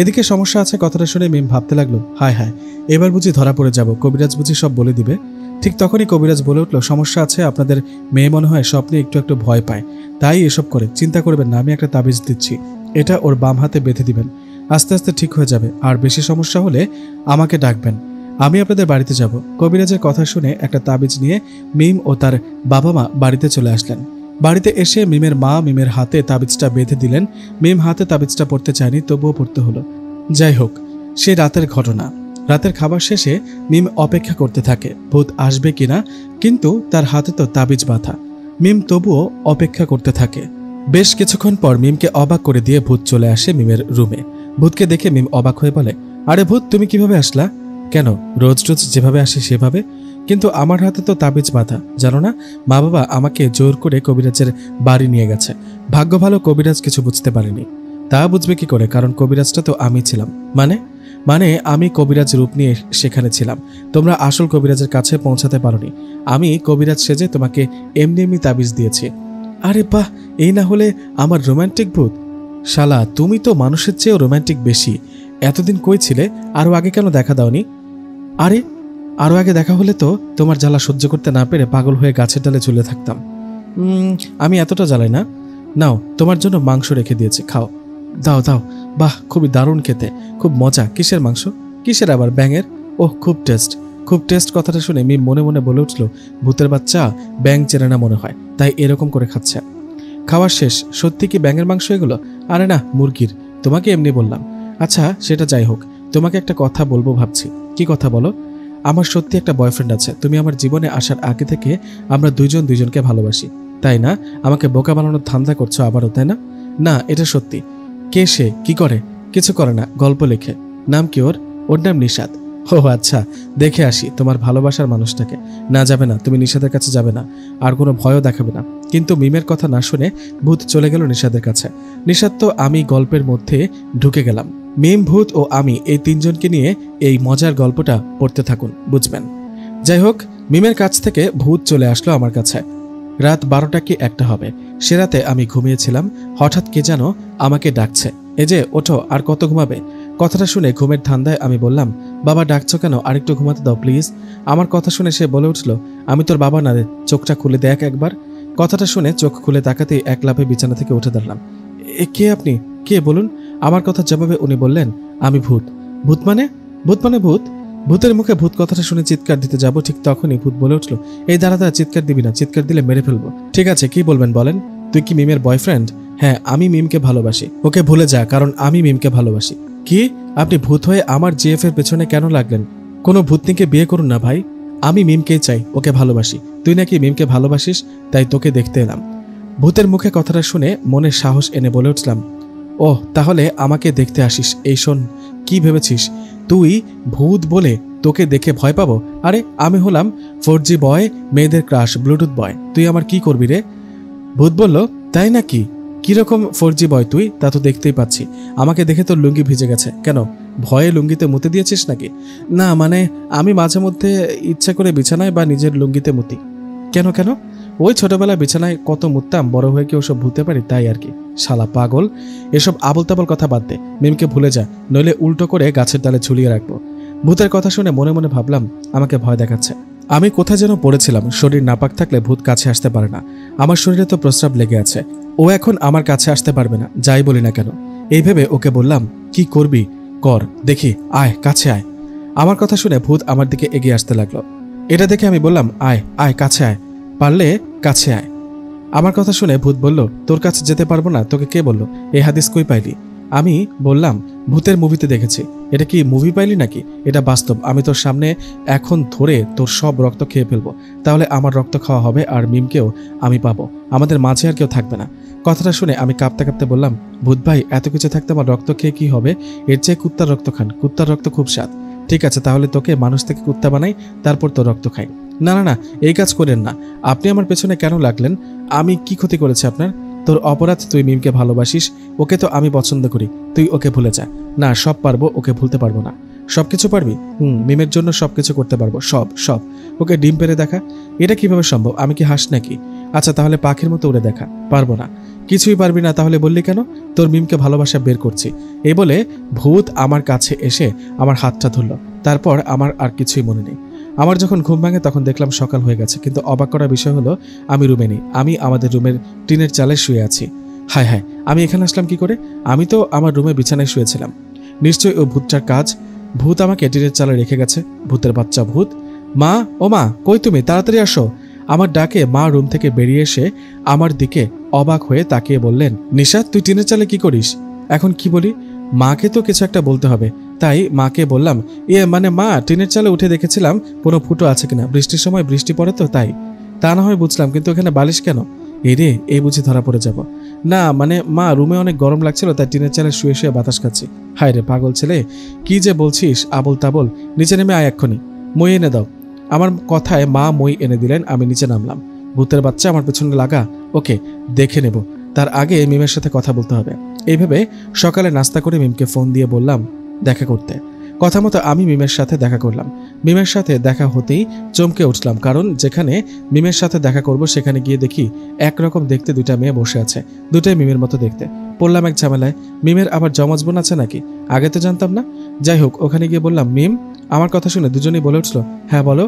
এদিকে সমস্যা আছে কথাটা শুনে মিম ভাবতে লাগলো, হায় হায়, এবার বুঝি ধরা পড়ে যাব, কবিরাজ বুঝি সব বলে দিবে। ঠিক তখনই কবিরাজ বলে উঠল, সমস্যা আছে, আপনাদের মেয়ে মনে হয় স্বপ্নে একটু একটু ভয় পায়, তাই এসব করে। চিন্তা করবেন না, আমি একটা তাবিজ দিচ্ছি, এটা ওর বাম হাতে বেঁধে দিবেন, আস্তে আস্তে ঠিক হয়ে যাবে। আর বেশি সমস্যা হলে আমাকে ডাকবেন, আমি আপনাদের বাড়িতে যাব। কবিরাজের কথা শুনে একটা তাবিজ নিয়ে মিম ও তার বাবা মা বাড়িতে চলে আসলেন। বাড়িতে এসে মিমের মা মিমের হাতে তাবিজটা বেঁধে দিলেন। মিম হাতে তাবিজটা পড়তে চায়নি, তবুও পড়তে হলো। যাই হোক, সে রাতের ঘটনা। রাতের খাবার শেষে মিম অপেক্ষা করতে থাকে ভূত আসবে কিনা, কিন্তু তার হাতে তো তাবিজ বাঁধা। মিম তবুও অপেক্ষা করতে থাকে। বেশ কিছুক্ষণ পর মিমকে অবাক করে দিয়ে ভূত চলে আসে মিমের রুমে। ভূতকে দেখে মিম অবাক হয়ে বলে, আরে ভূত, তুমি কিভাবে আসলা? কেন, রোজ রোজ যেভাবে আসি সেভাবে? কিন্তু আমার হাতে তো তাবিজ বাঁধা, জানো না? মা বাবা আমাকে জোর করে কবিরাজের বাড়ি নিয়ে গেছে। ভাগ্য ভালো কবিরাজ কিছু বুঝতে পারেনি। তা বুঝবে কি করে, কারণ কবিরাজটা তো আমি ছিলাম। মানে মানে আমি কবিরাজ রূপ নিয়ে সেখানে ছিলাম। তোমরা আসল কবিরাজের কাছে পৌঁছাতে পারোনি। আমি কবিরাজ সেজে তোমাকে এমনি এমনি তাবিজ দিয়েছি। আরে বাহ, এই না হলে আমার রোমান্টিক ভূত। শালা, তুমি তো মানুষের চেয়েও রোমান্টিক বেশি। এতদিন কই ছিলে? আরো আগে কেন দেখা দাওনি? আরে আরো আগে দেখা হলে তো তোমার জ্বালা সহ্য করতে না পেরে পাগল হয়ে গাছের ডালে ঝুলে থাকতাম। আমি এতটা জ্বালাই না। নাও, তোমার জন্য মাংস রেখে দিয়েছি, খাও। দাও দাও। বাহ, খুবই দারুণ খেতে, খুব মজা। কিসের মাংস? কিসের আবার? ব্যাঙের? ওহ, খুব টেস্ট, খুব টেস্ট। কথাটা শুনে মিম মনে মনে বলে উঠল, ভূতের বাচ্চা ব্যাঙ চেনে না মনে হয়, তাই এরকম করে খাচ্ছে। খাওয়ার শেষ। সত্যি কি ব্যাঙের মাংস এগুলো? আরে না, মুরগির। তোমাকে এমনি বললাম। আচ্ছা, সেটা যাই হোক, তোমাকে একটা কথা বলবো ভাবছি। কি কথা বলো? আমার সত্যি একটা বয়ফ্রেন্ড আছে। তুমি আমার জীবনে আসার আগে থেকে আমরা দুইজন দুইজনকে ভালোবাসি, তাই না? আমাকে বোকা বানানোর ধান্দা করছো আবারও, তাই না? না, এটা সত্যি। কে সে? কি করে? কিছু করে না, গল্প লেখে। নাম কি ওর? ওর নাম নিশাদ। ও আচ্ছা, দেখে আসি তোমার ভালোবাসার মানুষটাকে। না, যাবে না, তুমি নিশাদের কাছে যাবে না, আর কোনো ভয়ও দেখাবে না। কিন্তু মিমের কথা না শুনে ভূত চলে গেল নিশাদের কাছে। নিশাদ তো আমি গল্পের মধ্যে ঢুকে গেলাম। মিম, ভূত ও আমি এই তিনজনকে নিয়ে এই মজার গল্পটা পড়তে থাকুন, বুঝবেন। যাই হোক, মিমের কাছ থেকে ভূত চলে আসলো আমার কাছে। রাত 12টা কি 1টা হবে। সে রাতে আমি ঘুমিয়েছিলাম। হঠাৎ কে যেন আমাকে ডাকছে, এই যে ওঠো, আর কত ঘুমাবে? কথাটা শুনে ঘুমের ধান্দায় আমি বললাম, বাবা ডাকছো কেন? আরেকটু ঘুমাতে দাও প্লিজ। আমার কথা শুনে সে বলে উঠল, আমি তোর বাবা না রে, চোখটা খুলে দেখ একবার। কথাটা শুনে চোখ খুলে তাকাতেই এক লাফে বিছানা থেকে উঠে দাঁড়ালাম। কে আপনি? কে বলুন? আমার কথার জবাবে উনি বললেন, আমি ভূত। ভূত মানে? ভূত মানে ভূত? ভূতের মুখে ভূত কথাটা শুনে চিৎকার দিতে যাব, ঠিক তখনই ভূত বলে উঠল, এই দাঁড়া দাঁড়া, চিৎকার দিবি না, চিৎকার দিলে মেরে ফেলবো। ঠিক আছে, কি বলবেন বলেন। তুই কি মিমের বয়ফ্রেন্ড? হ্যাঁ, আমি মিমকে ভালোবাসি। ওকে ভুলে যা, কারণ আমি মিমকে ভালোবাসি। কি? আপনি ভূত হয়ে আমার জিএফ এর পেছনে কেন লাগলেন? কোনো ভূতনিকে বিয়ে করুন না ভাই। আমি মিমকেই চাই, ওকে ভালোবাসি। তুই নাকি মিমকে ভালোবাসিস, তাই তোকে দেখতে এলাম। ভূতের মুখে কথাটা শুনে মনে সাহস এনে বলে উঠলাম, ওহ, তাহলে আমাকে দেখতে আসিস। এই শোন, কি ভেবেছিস তুই ভূত বলে তোকে দেখে ভয় পাবো? আরে আমি হলাম 4G বয়, মেয়েদের ক্রাশ, ব্লুটুথ বয়। তুই আমার কি করবি রে? ভূত বলল, তাই নাকি? কিরকম 4G বয় তুই? তা তো দেখতেই পাচ্ছি। আমাকে দেখে তোর লুঙ্গি ভিজে গেছে কেন? ভয়ে লুঙ্গিতে মুতে দিয়েছিস নাকি? না মানে, আমি মাঝে মধ্যে ইচ্ছা করে বিছানায় বা নিজের লুঙ্গিতে মুতি। কেন কেন? ওই ছোটবেলায় বিছানায় কত মুততাম, বড় হয়ে কি ওসব ভুলতে পারি, তাই আর কি। শালা পাগল, এসব আবল তাবল কথা বাদ দে। মিমকে ভুলে যা, নইলে উল্টো করে গাছের ডালে ঝুলিয়ে রাখবো। ভূতের কথা শুনে মনে মনে ভাবলাম, আমাকে ভয় দেখাচ্ছে। আমি কোথায় যেন পড়েছিলাম, শরীর নাপাক থাকলে ভূত কাছে আসতে পারে না। আমার শরীরে তো প্রস্রাব লেগে আছে, ও এখন আমার কাছে আসতে পারবে না, যাই বলি না কেন। এই ভেবে ওকে বললাম, কি করবি কর, দেখি, আয় কাছে আয়। আমার কথা শুনে ভূত আমার দিকে এগিয়ে আসতে লাগলো। এটা দেখে আমি বললাম, আয় আয়, কাছে আয়, পারলে কাছে আয়। আমার কথা শুনে ভূত বলল, তোর কাছে যেতে পারবো না। তোকে কে বললো? এই হাদিস কই পাইলি? আমি বললাম, ভূতের মুভিতে দেখেছি। এটা কি মুভি পাইলি নাকি? এটা বাস্তব। আমি তোর সামনে এখন ধরে তোর সব রক্ত খেয়ে ফেলবো, তাহলে আমার রক্ত খাওয়া হবে, আর মিমকেও আমি পাবো। আমাদের মাঝে আর কেউ থাকবে না। কথাটা শুনে আমি কাঁপতে কাঁপতে বললাম, ভূত ভাই, এত কিছু থাকতে আমার রক্ত খেয়ে কি হবে? এর চেয়ে কুত্তার রক্ত খান, কুত্তার রক্ত খুব স্বাদ। ঠিক আছে, তাহলে তোকে মানুষ থেকে কুত্তা বানাই, তারপর তোর রক্ত খাই। না না না, এই কাজ করেন না। আপনি আমার পেছনে কেন লাগলেন? আমি কি ক্ষতি করেছি আপনার? তোর অপরাধ, তুই মিমকে ভালোবাসিস, ওকে তো আমি পছন্দ করি। তুই ওকে ভুলে যা। না, সব পারবো, ওকে ভুলতে পারবো না। সবকিছু পারবি? মিমের জন্য সবকিছু করতে পারবো, সব সব। ওকে ডিম পেরে দেখা? এটা কিভাবে সম্ভব? আমি কি হাঁস নাকি? আচ্ছা, তাহলে পাখির মতো উড়ে দেখা? পারবো না। কিছুই পারবি না? তাহলে বললি কেন? তোর মিমকে ভালোবাসা বের করছি। এই বলে ভূত আমার কাছে এসে আমার হাতটা ধরল। তারপর আমার আর কিছুই মনে নেই। আমার যখন ঘুম ভাঙে তখন দেখলাম সকাল হয়ে গেছে, কিন্তু অবাক করার বিষয় হলো আমি রুমে নেই। আমি আমাদের রুমের টিনের চালে শুয়ে আছি। হায় হায়, আমি এখানে আসলাম কি করে? আমি তো আমার রুমে বিছানায় শুয়েছিলাম। নিশ্চয়ই ও ভূতটার কাজ। ভূত আমাকে টিনের চালে রেখে গেছে। ভূতের বাচ্চা ভূত। মা, ও মা, কই তুমি? তাড়াতাড়ি আসো। আমার ডাকে মা রুম থেকে বেরিয়ে এসে আমার দিকে অবাক হয়ে তাকিয়ে বললেন, নিশাদ, তুই টিনের চালে কি করিস? এখন কি বলি? মাকে তো কিছু একটা বলতে হবে, তাই মাকে বললাম, মানে মা, টিনের চালে উঠে দেখেছিলাম কোনো ফুটো আছে কিনা, বৃষ্টির সময় বৃষ্টি পড়ে তো তাই। তা না হয় বুঝলাম, কিন্তু এখানে বালিশ কেন? এই বুঝি ধরা পড়ে যাব? না মানে মা, রুমে অনেক গরম লাগছিল তাই টিনের চালে শুয়ে শুয়ে বাতাস খাচ্ছি। হায় রে পাগল ছেলে, কি যে বলছিস আবল তাবল। নিচে নেমে আয় এক্ষুনি, মই এনে দাও। আমার কথায় মা মই এনে দিলেন। আমি নিচে নামলাম। ভূতের বাচ্চা আমার পেছনে লাগা, ওকে দেখে নেব, তার আগে মিমের সাথে কথা বলতে হবে। এইভাবে সকালে নাস্তা করে মিমকে ফোন দিয়ে বললাম দেখা করতে। কথা মতো আমি মিমের সাথে দেখা করলাম। মিমের সাথে দেখা হতেই চমকে উঠলাম, কারণ যেখানে মিমের সাথে দেখা করব সেখানে গিয়ে দেখি একরকম দেখতে দুইটা মেয়ে বসে আছে, দুটাই মিমের মতো দেখতে। পড়লাম এক ঝামেলায়। মিমের আবার জমজ বোন আছে নাকি, আগে তো জানতাম না। যাই হোক, ওখানে গিয়ে বললাম মিম। আমার কথা শুনে দুজনেই বলে উঠল হ্যাঁ বলো।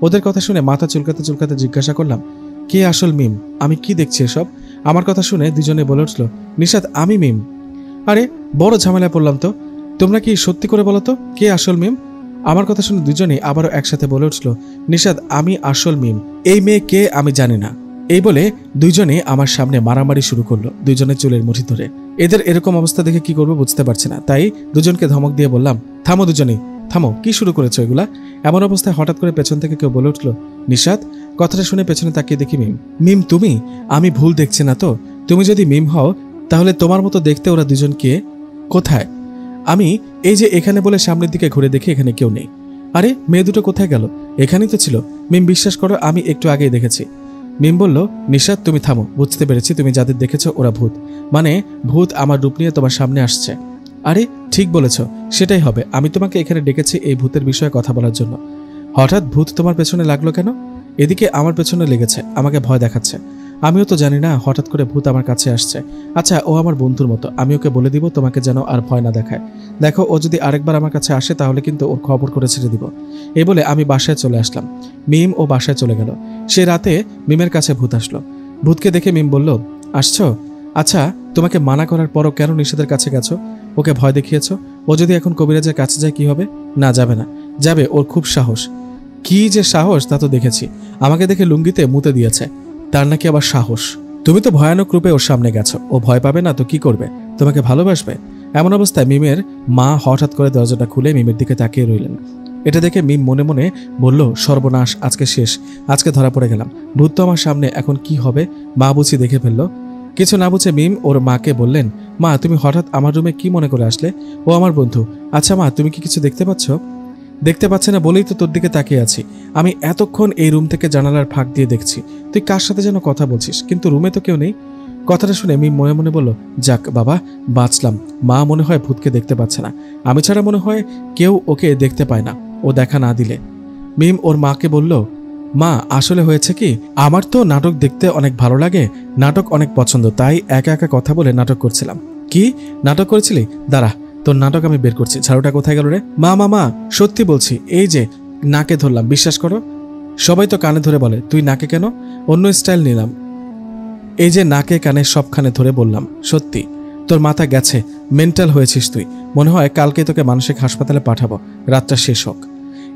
ওদের কথা শুনে মাথা চুলকাতে চুলকাতে জিজ্ঞাসা করলাম কে আসল মিম, আমি কি দেখছি এসব? আমার কথা শুনে দুজনে বলে উঠল নিশাত আমি মিম। আরে বড় ঝামেলায় পড়লাম তো। তোমরা কি সত্যি করে বলো তো কে আসল মিম? আমার কথা শুনে দুজনেই আবারও একসাথে বলে উঠল নিশাত আমি আসল মিম, এই মেয়ে কে আমি জানি না। এই বলে দুইজনে আমার সামনে মারামারি শুরু করলো, দুইজনের চুলের মুঠি ধরে। এদের এরকম অবস্থা দেখে কি করবো বুঝতে পারছি না, তাই দুজনকে ধমক দিয়ে বললাম থামো দুজনেই, থামো, কি শুরু করেছো এগুলা? এমন অবস্থায় হঠাৎ করে পেছন থেকে কেউ বলে উঠল নিশাত। কথাটা শুনে পেছনে তাকিয়ে দেখি মিম। মিম তুমি? আমি ভুল দেখছি না তো? তুমি যদি মিম হও তাহলে তোমার মতো দেখতে ওরা দুজন কে? কোথায়? আমি এই যে এখানে বলে সামনের দিকে ঘুরে দেখি এখানে কেউ নেই। আরে মেয়ে দুটো কোথায় গেল? এখানেই তো ছিল। মিম বিশ্বাস করো আমি একটু আগেই দেখেছি। মিম বলল নিশাত তুমি থামো, বুঝতে পেরেছি তুমি যাদের দেখেছো ওরা ভূত, মানে ভূত আমার রূপ নিয়ে তোমার সামনে আসছে। আরে ঠিক বলেছ, সেটাই হবে। আমি তোমাকে এখানে ডেকেছি এই ভূতের বিষয়ে কথা বলার জন্য। হঠাৎ ভূত তোমার পেছনে লাগলো কেন? এদিকে আমার পেছনে লেগেছে, আমাকে ভয় দেখাচ্ছে। আমিও তো জানি না হঠাৎ করে ভূত আমার কাছে আসছে। আচ্ছা ও আমার বন্ধুর মতো, আমি ওকে বলে দিব তোমাকে যেন আর ভয় না দেখায়। দেখো ও যদি আরেকবার আমার কাছে আসে তাহলে কিন্তু ওর খবর করে ছেড়ে দিব। এই বলে আমি বাসায় চলে আসলাম। মিম ও বাসায় চলে গেল। সে রাতে মিমের কাছে ভূত আসলো। ভূতকে দেখে মিম বলল আসছো? আচ্ছা তোমাকে মানা করার পরও কেন নিষেধের কাছে গেছো? ওকে ভয় দেখিয়েছো। ও যদি এখন কবিরাজের কাছে যায় কি হবে? না যাবে না। যাবে, ওর খুব সাহস। কি যে সাহস তা তো দেখেছি, আমাকে দেখে লুঙ্গিতে মুতে দিয়েছে, তার নাকি আবার সাহস। তুমি তো ভয়ানক রূপে ওর সামনে গেছো, ও ভয় পাবে না তো কি করবে? তোমাকে ভালোবাসবে। এমন অবস্থায় মিমের মা হঠাৎ করে দরজাটা খুলে মিমের দিকে তাকিয়ে রইলেন। এটা দেখে মিম মনে মনে বলল সর্বনাশ, আজকে শেষ, আজকে ধরা পড়ে গেলাম। ভূত তো আমার সামনে, এখন কি হবে? মা বুঝি দেখে ফেললো। কিছু না বুঝে মিম ওর মাকে বললেন মা তুমি হঠাৎ আমার রুমে কি মনে করে আসলে? ও আমার বন্ধু। আচ্ছা মা তুমি কি কিছু দেখতে পাচ্ছ? দেখতে পাচ্ছে না বলেই তো তোর দিকে তাকিয়ে আছি। আমি এতক্ষণ এই রুম থেকে জানালার ফাঁক দিয়ে দেখছি তুই কার সাথে যেন কথা বলছিস, কিন্তু রুমে তো কেউ নেই। কথাটা শুনে মিম মনে মনে বলল যাক বাবা, বাঁচলাম। মা মনে হয় ভূতকে দেখতে পাচ্ছে না, আমি ছাড়া মনে হয় কেউ ওকে দেখতে পায় না ও দেখা না দিলে। মিম ওর মাকে বলল মা আসলে হয়েছে কি, আমার তো নাটক দেখতে অনেক ভালো লাগে, নাটক অনেক পছন্দ, তাই একা একা কথা বলে নাটক করছিলাম। কি নাটক করেছিলি? দাঁড়া তোর নাটক আমি বের করছি। ঝাড়ুটা কোথায় গেল রে? মা মা মা সত্যি বলছি, এই যে নাকে ধরলাম, বিশ্বাস করো। সবাই তো কানে ধরে বলে, তুই নাকে কেন? অন্য স্টাইল নিলাম। এই যে নাকে কানে সবখানে ধরে বললাম সত্যি। তোর মাথা গেছে, মেন্টাল হয়েছিস তুই। মনে হয় কালকে তোকে মানসিক হাসপাতালে পাঠাবো, রাতটা শেষ হোক।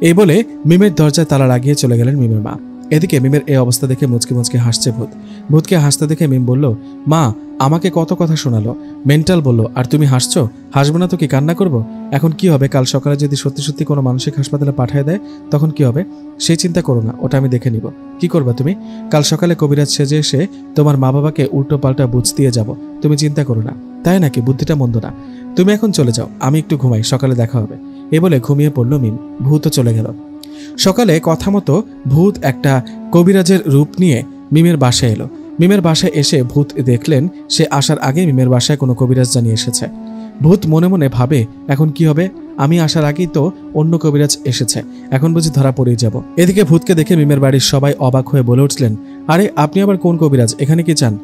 এই বলে মিমের দরজায় তালা লাগিয়ে চলে গেলেন মিমের মা। এদিকে মিমের এই অবস্থা দেখে মুচকি মুচকি হাসছে ভূত। ভূতকে হাসতে দেখে মিম বলল মা আমাকে কত কথা শোনালো, মেন্টাল বলল, আর তুমি হাসছো? হাসবো না তো কি, কান্না করবো? এখন কি হবে? কাল সকালে যদি সত্যি সত্যি কোনো মানসিক হাসপাতালে পাঠিয়ে দেয় তখন কি হবে? সেই চিন্তা করো না, ওটা আমি দেখে নিব। কি করবা তুমি? কাল সকালে কবিরাজ সেজে এসে তোমার মা বাবাকে উল্টো পাল্টা বুঝ দিয়ে যাব, তুমি চিন্তা করো না। তাই নাকি? বুদ্ধিটা মন্দ না। তুমি এখন চলে যাও, আমি একটু ঘুমাই, সকালে দেখা হবে। এ বলে ঘুমিয়ে পড়ল মিম। ভূতও চলে গেল। সকালে কথা মতো ভূত একটা কবিরাজের রূপ নিয়ে মিমের বাসায় এলো। মিমের বাসায় এসে ভূত দেখলেন সে আসার আগে মিমের বাসায় কোনো কবিরাজ জানিয়ে এসেছে। ভূত মনে মনে ভাবে এখন কি হবে, আমি আসার আগেই তো অন্য কবিরাজ এসেছে, এখন বুঝি ধরা পড়েই যাব। এদিকে ভূতকে দেখে মিমের বাড়ির সবাই অবাক হয়ে বলে উঠলেন আরে আপনি আবার কোন কবিরাজ, এখানে কি চান?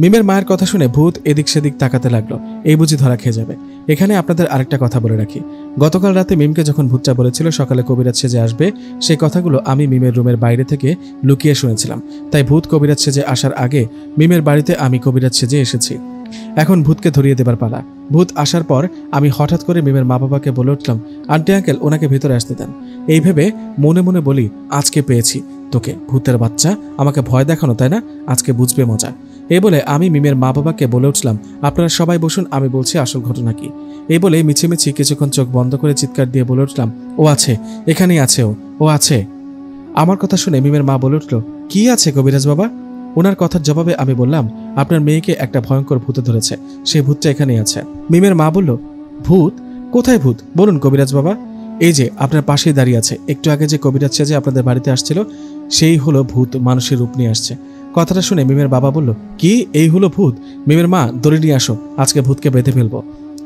মিমের মায়ের কথা শুনে ভূত এদিক সেদিক তাকাতে লাগলো, এই বুঝি ধরা খেয়ে যাবে। এখানে আপনাদের আরেকটা কথা বলে রাখি, গতকাল রাতে মিমকে যখন ভূতটা বলেছিল সকালে কবিরাজ সেজে আসবে, সেই কথাগুলো আমি মিমের রুমের বাইরে থেকে লুকিয়ে শুনেছিলাম। তাই ভূত কবিরাজ সেজে আসার আগে মিমের বাড়িতে আমি কবিরাজ সেজে এসেছি। এখন ভূতকে ধরিয়ে দেবার পালা। ভূত আসার পর আমি হঠাৎ করে মিমের মা বাবাকে বলে উঠলাম আন্টি আঙ্কেল ওনাকে ভেতরে আসতে দেন। এই ভেবে মনে মনে বলি আজকে পেয়েছি তোকে, ভূতের বাচ্চা, আমাকে ভয় দেখানো তাই না? আজকে বুঝবে মজা। এই বলে আমি মিমের মা বাবাকে বলে উঠলাম, আপনারা সবাই বসুন, আমি বলছি আসল ঘটনা কি। এই বলে মিছিমিছি কিছুক্ষণ চোখ বন্ধ করে চিৎকার দিয়ে বলে উঠলাম, ও আছে, এখানেই আছে, ও আছে। আমার কথা শুনে মিমের মা বলে উঠল, কি আছে কবিরাজ বাবা? ওনার কথার জবাবে আমি বললাম, আপনার মেয়েকে একটা ভয়ঙ্কর ভূতে ধরেছে, সেই ভূতটা এখানেই আছে। মিমের মা বলল, ভূত? কোথায় ভূত? বলুন কবিরাজ বাবা। এই যে আপনার পাশেই দাঁড়িয়ে আছে, একটু আগে যে কবিরাজ সেজে আপনাদের বাড়িতে আসছিল, সেই হলো ভূত, মানুষের রূপ নিয়ে আসছে। কথাটা শুনে মিমের বাবা বলল, কি এই হলো ভূত? মিমের মা, দড়ি নিয়ে আসো, আজকে ভূতকে বেঁধে ফেলবো।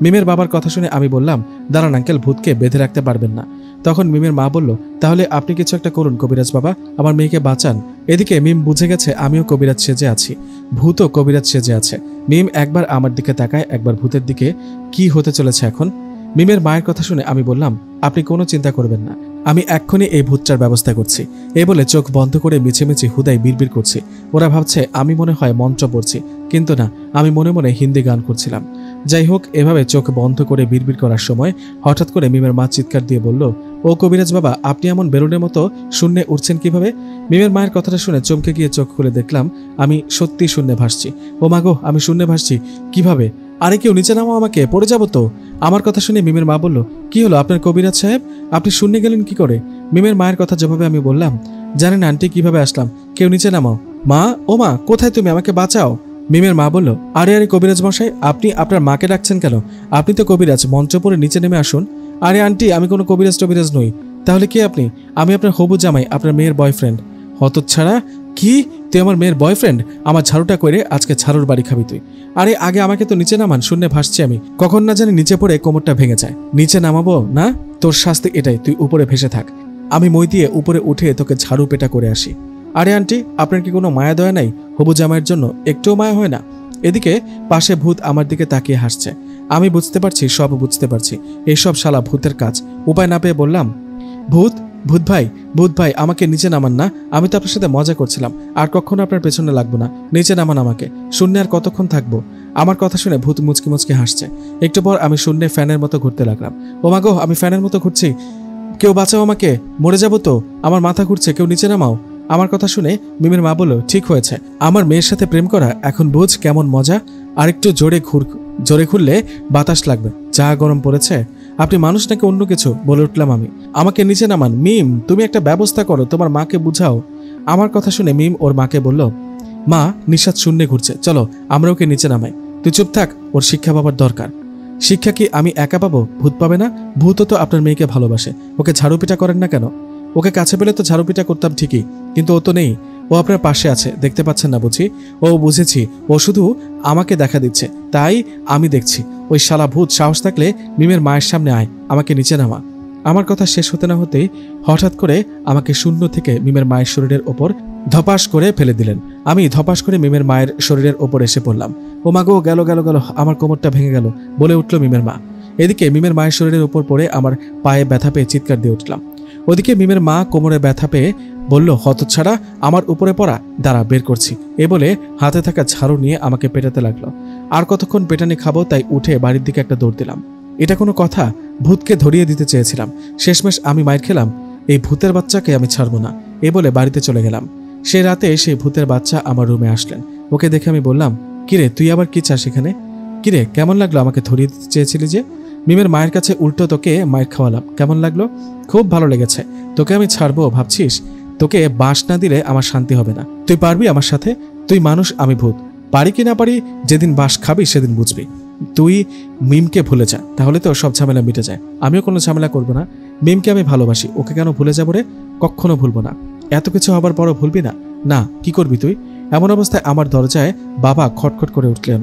মিমের বাবার কথা শুনে আমি বললাম, দাঁড়ান আঙ্কেল, ভূতকে বেঁধে রাখতে পারবেন না। তখন মিমের মা বলল, তাহলে আপনি কিছু একটা করুন কবিরাজ বাবা, আমার মেয়েকে বাঁচান। এদিকে মিম বুঝে গেছে আমিও কবিরাজ সেজে আছি, ভূতও কবিরাজ সেজে আছে। মিম একবার আমার দিকে তাকায়, একবার ভূতের দিকে। কি হতে চলেছে এখন? মিমের মায়ের কথা শুনে আমি বললাম, আপনি কোনো চিন্তা করবেন না, আমি এক্ষুনি এই ভূতটার ব্যবস্থা করছি। এই বলে চোখ বন্ধ করে মিছিমিছি হুদাই বিড়বিড় করছি। ওরা ভাবছে আমি মনে হয় মন্ত্র পড়ছি, কিন্তু না, আমি মনে মনে হিন্দি গান করছিলাম। যাই হোক, এভাবে চোখ বন্ধ করে বিড়বিড় করার সময় হঠাৎ করে মিমের মা চিৎকার দিয়ে বলল, ও কবিরাজ বাবা, আপনি এমন বেলুনের মতো শূন্যে উঠছেন কিভাবে? মিমের মায়ের কথাটা শুনে চমকে গিয়ে চোখ খুলে দেখলাম আমি সত্যি শূন্যে ভাসছি। ও মাগো, আমি শূন্যে ভাসছি কিভাবে? আরে কেউ নিচে নামো, আমাকে, পড়ে যাবো তো। আমার কথা শুনে মিমের মা বলল, কি হলো আপনার কবিরাজ সাহেব, আপনি শূন্যে গেলেন কি করে? মিমের মায়ের কথা জবাবে আমি বললাম, জানেন আন্টি কিভাবে আসলাম, কেউ নিচে নামাও। মা, ও মা, কোথায় তুমি, আমাকে বাঁচাও। মিমের মা বলল, আরে আরে কবিরাজ মশাই, আপনি আপনার মাকে ডাকছেন কেন? আপনি তো কবিরাজ, মন্ত্র পড়ে নিচে নেমে আসুন। আরে আন্টি, আমি কোনো কবিরাজ টবিরাজ নই। তাহলে কি আপনি? আমি আপনার হবু জামাই, আপনার মেয়ের বয়ফ্রেন্ড। হতচ্ছাড়া, কি তুই আমার মেয়ের বয়ফ্রেন্ড? আমার ঝাড়ুটা করে আজকে ঝাড়ুর বাড়ি খাবি তুই। আরে আগে আমাকে তো নিচে নামান, শূন্যে ভাসছি আমি, কখন না জানি নিচে পড়ে কোমরটা ভেঙে যায়। নিচে নামাবো না? তোর শাস্তি এটাই, তুই উপরে ভেসে থাক, আমি মই দিয়ে উপরে উঠে তোকে ঝাড়ু পেটা করে আসি। আরে আন্টি, আপনার কি কোনো মায়া দয়া নাই? হবু জামাইয়ের জন্য একটুও মায়া হয় না? এদিকে পাশে ভূত আমার দিকে তাকিয়ে হাসছে। আমি বুঝতে পারছি, সব বুঝতে পারছি, এইসব শালা ভূতের কাজ। উপায় না পেয়ে বললাম, ভূত ভূত ভাই, ভূত ভাই, আমাকে নিচে নামান না, আমি তো আপনার সাথে মজা করছিলাম, আর কখনো আপনার পেছনে লাগবো না, নিচে নামান আমাকে, শূন্যে আর কতক্ষণ থাকবো? আমার কথা শুনে ভূত মুচকি মুচকি হাসছে। একটু পর আমি শূন্যে ফ্যানের মতো ঘুরতে লাগলাম। ও মাগো, আমি ফ্যানের মতো ঘুরছি, কেউ বাঁচাও আমাকে, মরে যাবো তো, আমার মাথা ঘুরছে, কেউ নিচে নামাও। আমার কথা শুনে মিমের মা বলল, ঠিক হয়েছে, আমার মেয়ের সাথে প্রেম করা এখন বুঝ কেমন মজা, আর একটু জোরে ঘুরলে বাতাস লাগবে, যা গরম পড়েছে। আপনি মানুষ নাকি অন্য কিছু? বলে উঠলাম আমি। আমাকে নিচে নামান। মিম, তুমি একটা ব্যবস্থা করো, তোমার মাকে বুঝাও। আমার কথা শুনে মিম ওর মাকে বলল, মা, নিঃশ্বাস শূন্যে ঘুরছে, চলো আমরা ওকে নিচে নামাই। তুই চুপ থাক, ওর শিক্ষা পাবার দরকার। শিক্ষা কি আমি একা পাবো? ভূত পাবে না? ভূতও তো আপনার মেয়েকে ভালোবাসে, ওকে ঝাড়ু পিটা করেন না কেন? ওকে কাছে পেলে তো ঝাড়ু পিটা করতাম ঠিকই, কিন্তু ও তো নেই, ও আপনার পাশে আছে, দেখতে পাচ্ছেন না বুঝি? ও বুঝেছি, ও শুধু আমাকে দেখা দিচ্ছে, তাই আমি দেখছি। ওই শালা ভূত, সাহস থাকলে মিমের মায়ের সামনে আয়, আমাকে নিচে নামা। আমার কথা শেষ হতে না হতেই হঠাৎ করে আমাকে শূন্য থেকে মিমের মায়ের শরীরের ওপর ধপাস করে ফেলে দিলেন। আমি ধপাস করে মিমের মায়ের শরীরের ওপর এসে পড়লাম। ও মাগো, গেল গেল গেল, আমার কোমরটা ভেঙে গেল, বলে উঠল মিমের মা। এদিকে মিমের মায়ের শরীরের ওপর পড়ে আমার পায়ে ব্যথা পেয়ে চিৎকার দিয়ে উঠলাম। ওদিকে মিমের মা কোমরে ব্যথা পেয়ে বলল, হতচ্ছাড়া, আমার উপরে পড়া, দাঁড়া বের করছি। এ বলে হাতে থাকা ঝাড়ু নিয়ে আমাকে পেটাতে লাগলো। আর কতক্ষণ পেটানি খাবো, তাই উঠে বাড়ির দিকে একটা দৌড় দিলাম। এটা কোনো কথা? ভূতকে ধরিয়ে দিতে চেয়েছিলাম, শেষমেশ আমি মাইর খেলাম। এই ভূতের বাচ্চাকে আমি ছাড়বো না, এ বলে বাড়িতে চলে গেলাম। সে রাতে সেই ভূতের বাচ্চা আমার রুমে আসলেন। ওকে দেখে আমি বললাম, কিরে, তুই আবার কি চাস এখানে? কিরে, কেমন লাগলো আমাকে ধরিয়ে দিতে চেয়েছিলি যে? মিমের মায়ের কাছে উল্টো তোকে মায়ের খাওয়ালাম, কেমন লাগলো? খুব ভালো লেগেছে। তোকে আমি ছাড়বো ভাবছিস? তোকে বাঁশ না দিলে আমার শান্তি হবে না। তুই পারবি আমার সাথে? তুই মানুষ, আমি ভূত, পারি কি না পারি যেদিন বাঁশ খাবি সেদিন বুঝবি। তুই মিমকে ভুলে যা, তাহলে তো সব ঝামেলা মিটে যায়। আমিও কোনো ঝামেলা করবো না। মিমকে আমি ভালোবাসি, ওকে কেন ভুলে যাবো রে? কখনো ভুলবো না। এত কিছু হবার পরও ভুলবি না? না, কি করবি তুই? এমন অবস্থায় আমার দরজায় বাবা খটখট করে উঠলেন।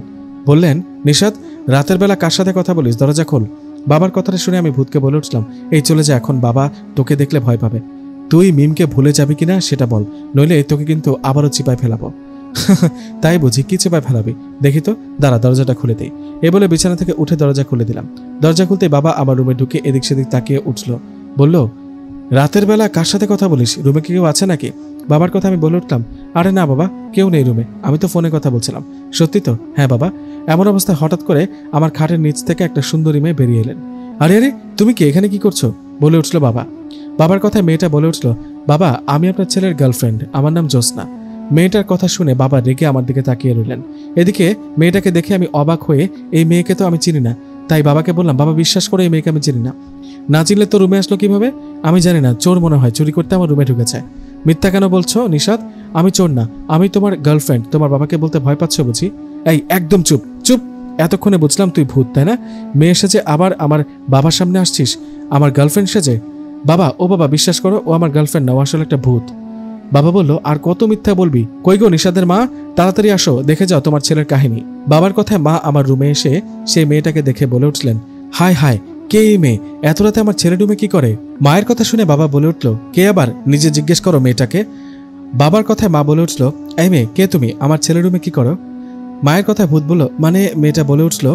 বললেন, নিশাত, রাতের বেলা কার সাথে কথা বলিস? দরজা খোল। বাবার কথাটা শুনে আমি ভূতকে বলে উঠলাম, এই চলে যা এখন, বাবা তোকে দেখলে ভয় পাবে। তুই মিমকে ভুলে যাবি কিনা সেটা বল, নইলে তোকে কিন্তু আবারও চিপায় ফেলাবো। তাই বুঝি, কি চেপায় ফেলাবি? দেখি তো, দাঁড়া, দরজাটা খুলে দেই। এ বলে বিছানা থেকে উঠে দরজা খুলে দিলাম। দরজা খুলতে বাবা আমার রুমে ঢুকে এদিক সেদিক তাকিয়ে উঠল। বলল, রাতের বেলা কার সাথে কথা বলিস? রুমে কি কেউ আছে নাকি? বাবার কথা আমি বলে উঠলাম, আরে না বাবা, কেউ নেই রুমে, আমি তো ফোনে কথা বলছিলাম। সত্যি তো? হ্যাঁ বাবা। এমন অবস্থায় হঠাৎ করে আমার খাটের নিচ থেকে একটা সুন্দরী মেয়ে বেরিয়ে এলেন। আরে আরে, তুমি কি এখানে কি করছো? বলে উঠল বাবা। বাবার কথায় মেয়েটা বলে উঠল, বাবা, আমি আপনার ছেলের গার্লফ্রেন্ড, আমার নাম জ্যোৎস্না। মেয়েটার কথা শুনে বাবা রেগে আমার দিকে তাকিয়ে রইলেন। এদিকে মেয়েটাকে দেখে আমি অবাক হয়ে, এই মেয়েকে তো আমি চিনি না। তাই বাবাকে বললাম, বাবা বিশ্বাস করে এই মেয়েকে আমি চিনি না। না চিনলে তো রুমে আসলো কিভাবে? আমি জানি না, চোর মনে হয়, চুরি করতে আমার রুমে ঢুকেছে। মিথ্যা কেন বলছো নিশাদ? আমি চোর না, আমি তোমার গার্লফ্রেন্ড। তোমার বাবাকে বলতে ভয় পাচ্ছ বুঝি? এই একদম চুপ চুপ। এতক্ষণে বুঝলাম তুই ভূত, তাই না? মেয়ে সেজে আবার আমার বাবার সামনে আসছিস, আমার গার্লফ্রেন্ড সেজে। বাবা, ও বাবা বিশ্বাস করো, ও আমার গার্লফ্রেন্ড না, ও আসলে একটা ভূত। বাবা বলল, আর কত মিথ্যা বলবি? কই গো নিশাদের মা, তাড়াতাড়ি আসো, দেখে যাও তোমার ছেলের কাহিনী। বাবার কথায় মা আমার রুমে এসে সেই মেয়েটাকে দেখে বলে উঠলেন, হায় হায়, কে এই মেয়ে? এত রাতে আমার ছেলে রুমে কি করে? মায়ের কথা শুনে বাবা বলে উঠল, কে আবার? নিজে জিজ্ঞেস করো মেয়েটাকে। বাবার কথায় মা বলে উঠল, এই মেয়ে, কে তুমি? আমার ছেলের রুমে কি করো? মায়ের কথায় ভূত বলল, মানে মেয়েটা বলে উঠল,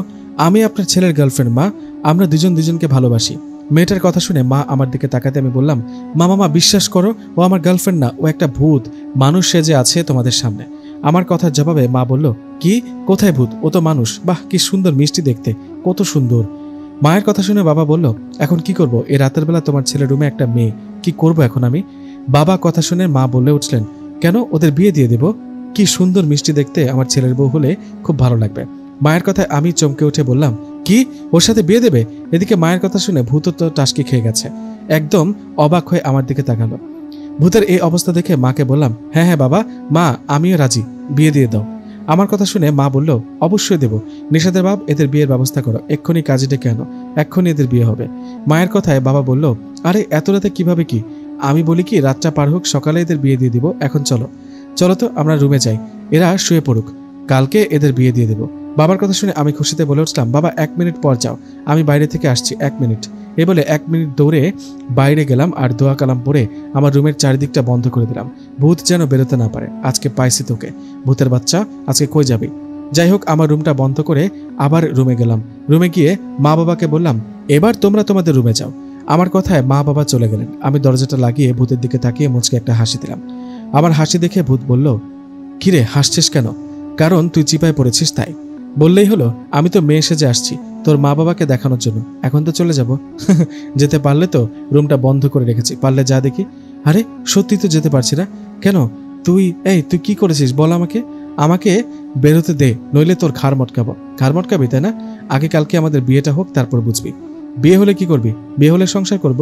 আমি আপনার ছেলের গার্লফ্রেন্ড মা, আমরা দুজন দুজনকে ভালোবাসি। মেয়েটার কথা শুনে মা আমার দিকে তাকাতে আমি বললাম, মামা বিশ্বাস করো, ও আমার গার্লফ্রেন্ড না, ও একটা ভূত মানুষ সেজে আছে তোমাদের সামনে। আমার কথার জবাবে মা বলল, কি? কোথায় ভূত? ও তো মানুষ। বাহ, কি সুন্দর মিষ্টি দেখতে, কত সুন্দর। মায়ের কথা শুনে বাবা বলল, এখন কি করব? এই রাতের বেলা তোমার ছেলের রুমে একটা মেয়ে, কি করব এখন আমি? বাবা কথা শুনে মা বলে উঠলেন, কেন, ওদের বিয়ে দিয়ে দেব? কি সুন্দর মিষ্টি দেখতে, আমার ছেলের বউ হলে খুব ভালো লাগবে। মায়ের কথায় আমি চমকে উঠে বললাম, কি, ওর সাথে বিয়ে দেবে? এদিকে মায়ের কথা শুনে ভূত তো টাসকি খেয়ে গেছে, একদম অবাক হয়ে আমার দিকে তাকালো। ভূতের এই অবস্থা দেখে মাকে বললাম, হ্যাঁ হ্যাঁ বাবা, মা আমিও রাজি, বিয়ে দিয়ে দাও। আমার কথা শুনে মা বলল, অবশ্যই দেব। নিশাদের বাপ, এদের বিয়ের ব্যবস্থা করো, এক্ষুনি কাজে ডেকে আনো, এক্ষুনি এদের বিয়ে হবে। মায়ের কথায় বাবা বলল, আরে এত রাতে কিভাবে কি? আমি বলি কি, রাতটা পার হোক, সকালে এদের বিয়ে দিয়ে দিব। এখন চলো চলো তো আমরা রুমে যাই, এরা শুয়ে পড়ুক, কালকে এদের বিয়ে দিয়ে দেব। বাবার কথা শুনে আমি খুশিতে বলে উঠলাম, বাবা 1 মিনিট পর যাও, আমি বাইরে থেকে আসছি, 1 মিনিট। এ বলে 1 মিনিট দৌড়ে বাইরে গেলাম আর দোয়া কালাম পরে আমার রুমের চারিদিকটা বন্ধ করে দিলাম, ভূত যেন বেরোতে না পারে। আজকে পাইছি তোকে, ভূতের বাচ্চা, আজকে কই যাবি? যাই হোক, আমার রুমটা বন্ধ করে আবার রুমে গেলাম। রুমে গিয়ে মা বাবাকে বললাম, এবার তোমরা তোমাদের রুমে যাও। আমার কথায় মা বাবা চলে গেলেন। আমি দরজাটা লাগিয়ে ভূতের দিকে তাকিয়ে মুচকে একটা হাসি দিলাম। আমার হাসি দেখে ভূত বলল, কিরে হাসছিস কেন? কারণ তুই চিপায় পড়েছিস তাই। বললেই হলো, আমি তো মেয়ে সেজে আসছি তোর মা বাবাকে দেখানোর জন্য, এখন তো চলে যাব। যেতে পারলে তো? রুমটা বন্ধ করে রেখেছি, পারলে যা দেখি। আরে সত্যি তো যেতে পারছি না কেন? তুই কি করেছিস বল আমাকে। আমাকে বেরোতে দে, নইলে তোর ঘাড় মটকাবো। ঘাড় মটকাবি তাই না? আগে কালকে আমাদের বিয়েটা হোক, তারপর বুঝবি। বিয়ে হলে কি করবি? বিয়ে হলে সংসার করব।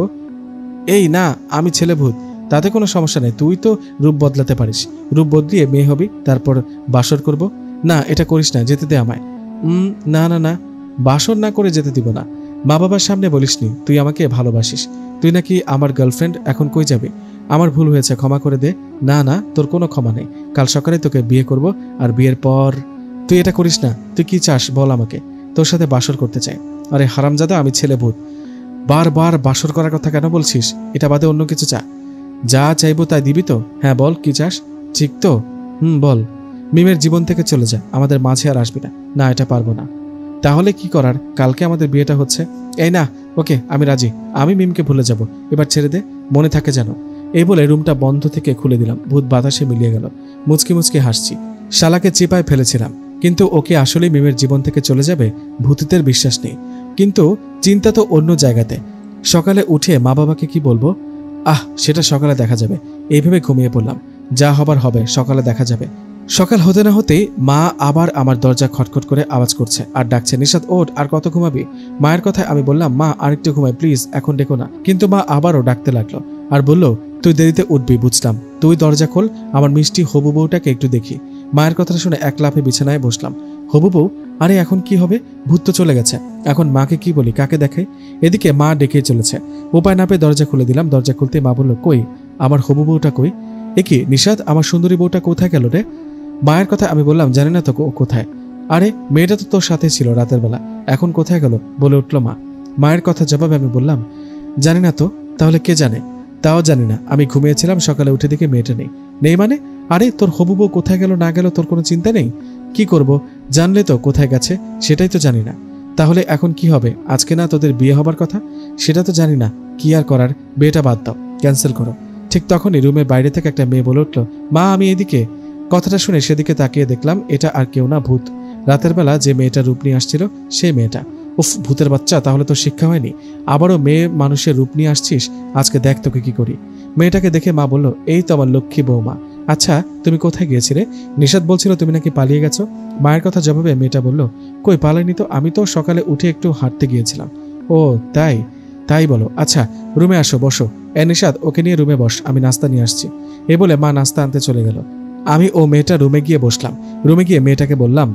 এই না, আমি ছেলে ভূত, তাতে কোনো সমস্যা নেই, তুই তো রূপ বদলাতে পারিস, রূপ বদলিয়ে মেয়ে হবি, তারপর বাসর করব। না, এটা করিস না, যেতে দে আমায়। না না না, বাসর না করে যেতে দিব না। মা বাবার সামনে বলিসনি তুই আমাকে ভালোবাসিস, তুই নাকি আমার গার্লফ্রেন্ড, এখন কই যাবি? আমার ভুল হয়েছে, ক্ষমা করে দে। না না, তোর কোনো ক্ষমা নেই, কাল সকালে তোকে বিয়ে করব, আর বিয়ের পর। তুই এটা করিস না, তুই কি চাস বল আমাকে? তোর সাথে বাসর করতে চাই। আরে হারামজাদা, আমি ছেলে ভূত, বারবার বাসর করার কথা কেন বলছিস? এটা বাদে অন্য কিছু চা, যা চাইবো তাই দিবি তো? হ্যাঁ বল, কি চাস? ঠিক তো? বল। মিমের জীবন থেকে চলে যা, আমাদের মাঝে আর আসবি না। না, এটা পারবো না। তাহলে কি করার? কালকে আমাদের বিয়েটা হচ্ছে। এই না, ওকে, আমি রাজি, আমি মিমকে ভুলে যাব, এবার ছেড়ে দে, মনে থাকে যেন। এই বলে রুমটা বন্ধ থেকে খুলে দিলাম। ভূত বাতাসে মিলিয়ে গেল। মুচকি মুচকি হাসছি। শালাকে চিপায় ফেলেছিলাম, কিন্তু ওকে আসলেই মিমের জীবন থেকে চলে যাবে ভূতিতের বিশ্বাস নেই। কিন্তু চিন্তা তো অন্য জায়গাতে। সকালে উঠে মা বাবাকে কি বলবো? সেটা সকালে দেখা যাবে, এইভাবে ঘুমিয়ে পড়লাম। যা হবার হবে, সকালে দেখা যাবে। সকাল হতে না হতেই মা আবার আমার দরজা খটখট করে আওয়াজ করছে আর ডাকছে, নিশাদ ওঠ, আর কত ঘুমাবি? মায়ের কথায় আমি বললাম, মা আরেকটু ঘুমাই প্লিজ, এখন ডেকো না। কিন্তু মা আবারও ডাকতে লাগলো আর বলল, তুই দেরিতে উঠবি বুঝলাম, তুই দরজা খোল, আমার মিষ্টি হবু বউটাকে একটু দেখি। মায়ের কথা শুনে এক লাফে বিছানায় বসলাম। হবু বউ? আরে এখন কি হবে? ভূত তো চলে গেছে, এখন মাকে কি বলি, কাকে দেখাই? এদিকে মা ডেকে চলেছে। উপায় না পেয়ে দরজা খুলে দিলাম। দরজা খুলতে মা বলল, কই আমার হবু বউটা কই? কি নিশাদ, আমার সুন্দরী বউটা কোথায় গেল রে? মায়ের কথা আমি বললাম, জানি না তো কোথায়। আরে মেয়েটা তো তোর সাথে ছিল রাতের বেলা, এখন কোথায় গেল বলে উঠল মা। মায়ের কথা জবাবে আমি বললাম, জানি না তো। তাহলে কে জানে? তাও জানি না, আমি ঘুমিয়েছিলাম, সকালে উঠে দেখে মেয়েটা নেই। নেই মানে? আরে তোর হবু বউ কোথায় গেল না গেল তোর কোনো চিন্তা নেই? কি করব, জানলে তো কোথায় গেছে সেটাই তো জানি না। তাহলে এখন কি হবে? আজকে না তোদের বিয়ে হবার কথা, সেটা তো জানি না। কি আর করার, বিয়েটা বাদ দাও, ক্যান্সেল করো। ঠিক তখনই রুমের বাইরে থেকে একটা মেয়ে বলে উঠল, মা আমি এদিকে। কথাটা শুনে সেদিকে তাকিয়ে দেখলাম এটা আর কেউ না, ভূত। রাতের বেলা যে মেয়েটা রূপ নিয়ে আসছিল সেই মেয়েটা। উফ, ভূতের বাচ্চা, তাহলে তো শিক্ষা হয়নি, আবারও মেয়ে মানুষের রূপ নিয়ে আসছিস, আজকে দেখ তোকে কি করি। মেয়েটাকে দেখে মা বলল, এই তো আমার লক্ষ্মী বৌমা, আচ্ছা তুমি কোথায় গিয়েছিলে? নিশাত বলছিল তুমি নাকি পালিয়ে গেছো। মায়ের কথা জবাবে মেয়েটা বলল, কই পালাইনি তো, আমি তো সকালে উঠে একটু হাঁটতে গিয়েছিলাম। ও তাই? তাই বলো। আচ্ছা রুমে আসো, বসো। নিশাত ওকে নিয়ে রুমে বস, আমি নাস্তা নিয়ে আসছি। এ বলে মা নাস্তা আনতে চলে গেল। আমি ও মেয়েটা রুমে গিয়ে বসলাম। রুমে গিয়ে মেয়েটাকে বললাম,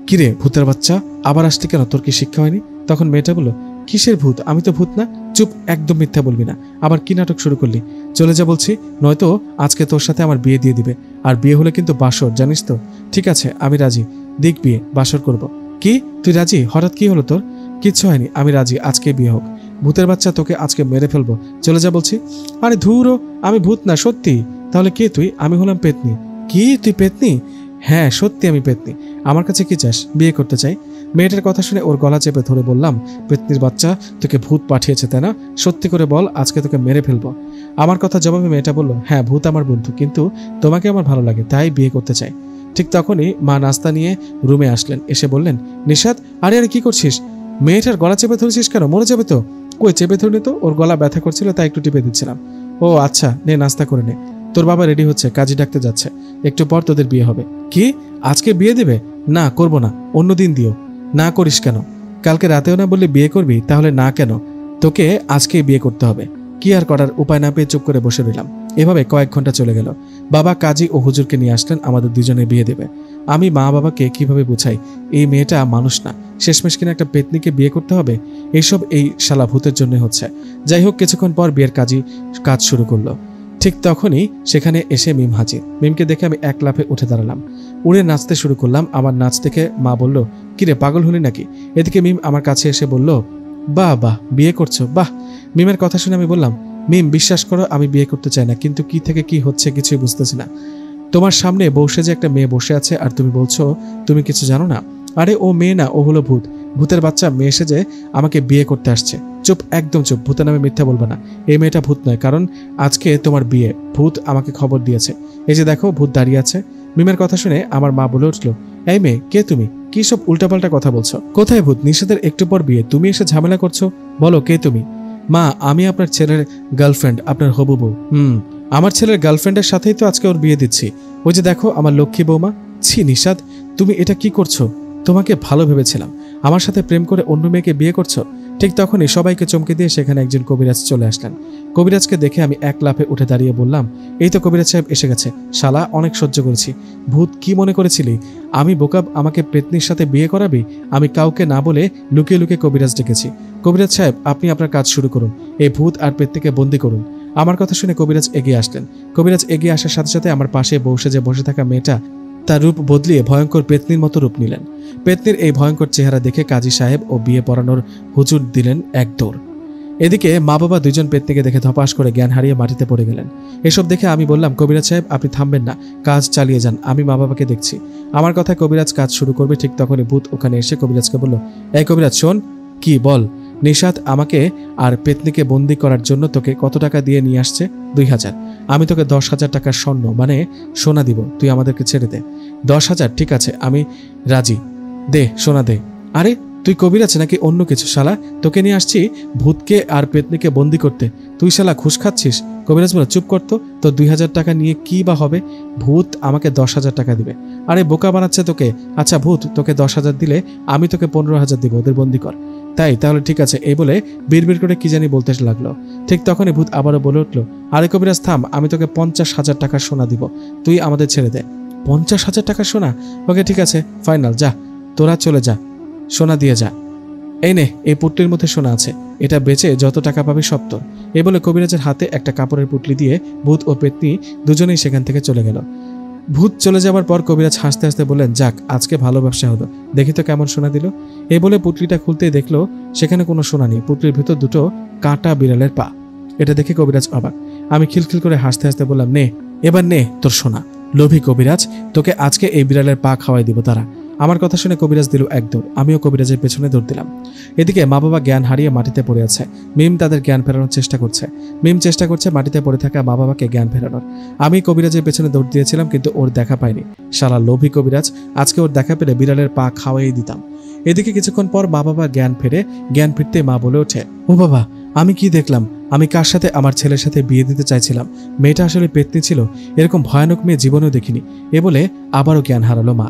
কিরে ভূতের বাচ্চা, আবার আসলি কেন? তোর কি শিক্ষা হয়নি? তখন মেয়েটা বলল, কিসের ভূত? আমি তো ভূত না। চুপ, একদম মিথ্যা বলবি না। আবার কি নাটক শুরু করলি? চলে যা বলছি, নয়তো আজকে তোর সাথে আমার বিয়ে দিয়ে দিবে। আর বিয়ে হলে কিন্তু বাসর, জানিস তো। ঠিক আছে আমি রাজি, দিক বিয়ে, বাসর করব। কি তুই রাজি? হঠাৎ কি হলো তোর? কিচ্ছু হয়নি, আমি রাজি, আজকে বিয়ে হোক। ভূতের বাচ্চা, তোকে আজকে মেরে ফেলবো, চলে যা বলছি। আরে ধুরো, আমি ভূত না, সত্যি। তাহলে কে তুই? আমি হলাম পেতনি। কি তুই পেতনি? হ্যাঁ সত্যি আমি পেতনি। আমার কাছে কি চাস? বিয়ে করতে চাই। মেয়েটার কথা শুনে ওর গলা চেপে ধরে বললাম, পেতনির বাচ্চা, তোকে ভূত পাঠিয়েছে তাই না? সত্যি করে বল, আজকে তোকে মেরে ফেলবো। আমার কথা জবাবে মেয়েটা বলল, হ্যাঁ ভূত আমার বন্ধু, কিন্তু তোমাকে আমার ভালো লাগে, তাই বিয়ে করতে চাই। ঠিক তখনই মা নাস্তা নিয়ে রুমে আসলেন। এসে বললেন, নিশাত, আরে আরে কি করছিস? মেয়েটার গলা চেপে ধরেছিস কেন? মরে যাবে তো। কই চেপে ধরনি তো, ওর গলা ব্যথা করছিল তাই একটু টিপে দিচ্ছিলাম। ও আচ্ছা, নে নাস্তা করে নে। তোর বাবা রেডি হচ্ছে, কাজী ডাকতে যাচ্ছে, একটু পর তোদের বিয়ে হবে। কি আজকে বিয়ে দেবে? না করব না, অন্য দিন দিও। না করিস কেন? কালকে রাতেও না বললি বিয়ে করবি, তাহলে না কেন? তোকে আজকেই বিয়ে করতে হবে। কি আর করার, উপায় না পেয়ে চুপ করে বসে রইলাম। এভাবে কয়েক ঘন্টা চলে গেল। বাবা কাজী ও হুজুরকে নিয়ে আসলেন, আমাদের দুজনে বিয়ে দেবে। আমি মা বাবাকে কিভাবে বুঝাই এই মেয়েটা মানুষ না, শেষমেশ কিনা একটা পেতনিকে বিয়ে করতে হবে? এইসব এই শালা ভূতের জন্য হচ্ছে। যাই হোক, কিছুক্ষণ পর বিয়ের কাজ শুরু করলো। ঠিক তখনই সেখানে এসে মিম হাজির। মিমকে দেখে আমি এক লাফে উঠে দাঁড়ালাম, উড়ে নাচতে শুরু করলাম। আমার নাচ দেখে মা বলল, কিরে পাগল হলি নাকি? এদিকে মিম আমার কাছে এসে বলল, বাহ বাহ, বিয়ে করছো, বাহ। মিমের কথা শুনে আমি বললাম, মিম বিশ্বাস করো আমি বিয়ে করতে চাই না, কিন্তু কি থেকে কি হচ্ছে কিছুই বুঝতেছি না। তোমার সামনে বসে যে একটা মেয়ে বসে আছে আর তুমি বলছো তুমি কিছু জানো না। আরে ও মেয়ে না, ও হলো ভূত। ভূতের বাচ্চা মেয়ে এসে যে আমাকে বিয়ে করতে আসছে। চুপ, একদম চুপ, ভূতের নামে মিথ্যা বলবে না। এই মেয়েটা ভূত নয়, কারণ আজকে তোমার বিয়ে। ভূত আমাকে খবর দিয়েছে। এই যে দেখো ভূত দাঁড়িয়ে আছে। মিমের কথা শুনে আমার মা বলে উঠলো, এই মেয়ে কে তুমি? কি সব উল্টাপাল্টা কথা বলছো? কোথায় ভূত? নিষেধের একটু পর বিয়ে, তুমি এসে ঝামেলা করছো। বলো কে তুমি? মা আমি আপনার ছেলের গার্লফ্রেন্ড, আপনার হবু বউ। আমার ছেলের গার্লফ্রেন্ডের সাথেই তো আজকে ওর বিয়ে দিচ্ছি। ওই যে দেখো আমার লক্ষ্মী বৌমা। ছি নিশাদ, তুমি এটা কি করছো? তোমাকে ভালো ভেবেছিলাম, আমার সাথে প্রেম করে অন্য মেয়েকে বিয়ে করছো। ঠিক তখনই সবাইকে চমকে দিয়ে সেখানে একজন কবিরাজ চলে আসলেন। কবিরাজকে দেখে আমি এক লাফে উঠে দাঁড়িয়ে বললাম, এই তো কবিরাজ সাহেব এসে গেছে। শালা অনেক সহ্য করেছি। ভূত কি মনে করেছিলি আমি বোকা? আমাকে পেতনির সাথে বিয়ে করাবি? আমি কাউকে না বলে লুকিয়ে লুকিয়ে কবিরাজ ডেকেছি। কবিরাজ সাহেব আপনি আপনার কাজ শুরু করুন, এই ভূত আর পেতনিকে বন্দি করুন। আমার কথা শুনে কবিরাজ এগিয়ে আসলেন। কবিরাজ এগিয়ে আসার সাথে সাথে আমার পাশে বসে থাকা মেয়েটা তার রূপ বদলিয়ে ভয়ঙ্কর পেতনির মতো রূপ নিলেন। পেতনির এই ভয়ঙ্কর চেহারা দেখে কাজী সাহেব ও বিয়ে পড়ানোর হুজুর দিলেন এক দৌড়। এদিকে মা বাবা দুজন পেতনিকে দেখে ধপাস করে জ্ঞান হারিয়ে মাটিতে পড়ে গেলেন। এসব দেখে আমি বললাম, কবিরাজ সাহেব আপনি থামবেন না, কাজ চালিয়ে যান, আমি মা বাবাকে দেখছি। আমার কথায় কবিরাজ কাজ শুরু করবে। ঠিক তখনই ভূত ওখানে এসে কবিরাজকে বলল, এই কবিরাজ শোন। কি বল? নিশাত আমাকে আর পেতনিকে বন্দি করার জন্য তোকে কত টাকা দিয়ে নিয়ে আসছে? 2000। আমি তোকে 10,000 টাকার স্বর্ণ মানে সোনা দিব, তুই আমাদেরকে ছেড়ে দে। 10,000? ঠিক আছে আমি রাজি, দে সোনা দে। আরে তুই কবিরাজ নাকি অন্য কিছু? শালা তোকে নিয়ে আসছি ভূতকে আর পেতনিকে বন্দি করতে, তুই শালা ঘুষ খাচ্ছিস। কবিরাজ বলে, চুপ করতো, তো 2000 টাকা নিয়ে কি বা হবে? ভূত আমাকে 10,000 টাকা দিবে। আরে বোকা বানাচ্ছে তোকে। আচ্ছা ভূত তোকে 10,000 দিলে আমি তোকে 15,000 দিব, ওদের বন্দি কর। তাই? তাহলে ঠিক আছে, এই বলে বিড়বিড় করে কি জানি বলতে লাগলো। ঠিক তখনই ভূত আবারও বলে উঠলো, আরে কবিরাজ থাম, আমি তোকে 50,000 টাকার সোনা দিব, তুই আমাদের ছেড়ে দে। 50,000 টাকার সোনা? ওকে ঠিক আছে ফাইনাল, যা তোরা চলে যা, সোনা দিয়ে যা। এই নে, এই পুটলির মধ্যে সোনা আছে, এটা বেচে যত টাকা পাবি সব তোর। এই বলে কবিরাজের হাতে একটা কাপড়ের পুটলি দিয়ে ভূত ও পেতনি দুজনেই সেখান থেকে চলে গেল। ভূত চলে যাওয়ার পর কবিরাজ হাসতে হাসতে বললেন, যাক আজকে ভালো ব্যবসা হলো, দেখি তো কেমন সোনা দিল। এই বলে পুটলিটা খুলতেই দেখলো সেখানে কোনো সোনা নেই, পুটলির ভিতর দুটো কাঁটা বিড়ালের পা। এটা দেখে কবিরাজ অবাক। আমি খিলখিল করে হাসতে হাসতে বললাম, নে এবার নে তোর সোনা। লোভী কবিরাজ, তোকে আজকে এই বিড়ালের পা খাওয়াই দিব তারা। আমার কথা শুনে কবিরাজ দিল এক দৌড়, আমিও কবিরাজের পেছনে দৌড় দিলাম। এদিকে মা বাবা জ্ঞান হারিয়ে মাটিতে পড়ে আছে। মিম তাদের জ্ঞান ফেরানোর চেষ্টা করছে। মিম চেষ্টা করছে মাটিতে পড়ে থাকা মা বাবাকে জ্ঞান ফেরানোর। আমি কবিরাজের পেছনে দৌড় দিয়েছিলাম, কিন্তু ওর দেখা পাইনি। শালা লোভী কবিরাজ, আজকে ওর দেখা পেলে বিড়ালের পা খাওয়াই দিতাম। এদিকে কিছুক্ষণ পর মা বাবা জ্ঞান ফিরতে মা বলে ওঠে, ও বাবা আমি কি দেখলাম? আমি কার সাথে আমার ছেলের সাথে বিয়ে দিতে চাইছিলাম? মেয়েটা আসলে পেতনি ছিল। এরকম ভয়ানক মেয়ে জীবনেও দেখিনি। এ বলে আবারও জ্ঞান হারালো মা।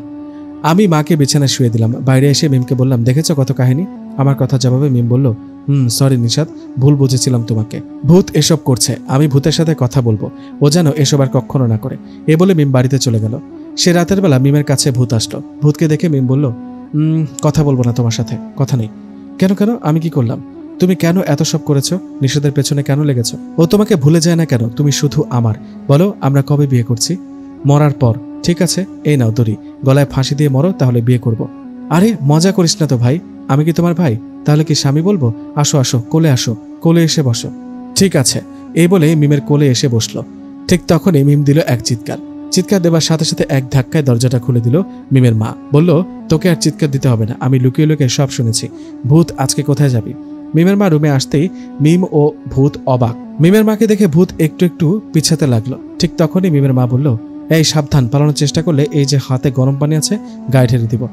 আমি মাকে বিছানায় শুয়ে দিলাম। বাইরে এসে মিমকে বললাম, দেখেছো কত কাহিনী? আমার কথা জবাবে মিম বলল, সরি নিশাদ, ভুল বুঝেছিলাম তোমাকে। ভূত এসব করছে, আমি ভূতের সাথে কথা বলবো। ও যেন এসব আর কখনো না করে। এ বলে মিম বাড়িতে চলে গেল। সে রাতের বেলা মিমের কাছে ভূত আসলো। ভূতকে দেখে মিম বলল, কথা বলবো না তোমার সাথে, কথা নেই। কেন কেন? আমি কি করলাম? তুমি কেন এত সব করেছো? নিশাদের পেছনে কেন লেগেছো? ও তোমাকে ভুলে যায় না কেন? তুমি শুধু আমার। বলো, আমরা কবে বিয়ে করছি? মরার পর। ঠিক আছে, এই নাও দড়ি, গলায় ফাঁসি দিয়ে মরো, তাহলে বিয়ে করব। আরে মজা করিস না তো ভাই, আমি কি তোমার ভাই? তাহলে কি স্বামী বলবো? আসো আসো, কোলে আসো, কোলে এসে বসো। ঠিক আছে, এই বলে মিমের কোলে এসে বসলো। ঠিক তখনই মিম দিল এক চিৎকার। চিৎকার দেবার সাথে সাথে এক ধাক্কায় দরজাটা খুলে দিল মিমের মা। বলল, তোকে আর চিৎকার দিতে হবে না, আমি লুকিয়ে লুকিয়ে সব শুনেছি। ভূত, আজকে কোথায় যাবি? মিমের মা রুমে আসতেই মিম ও ভূত অবাক। মিমের মাকে দেখে ভূত একটু একটু পিছাতে লাগলো। ঠিক তখনই মিমের মা বলল, এই সাবধান, পালানোর চেষ্টা করলে এই যে হাতে গরম পানি আছে, গায়ে ঢেলে দিব।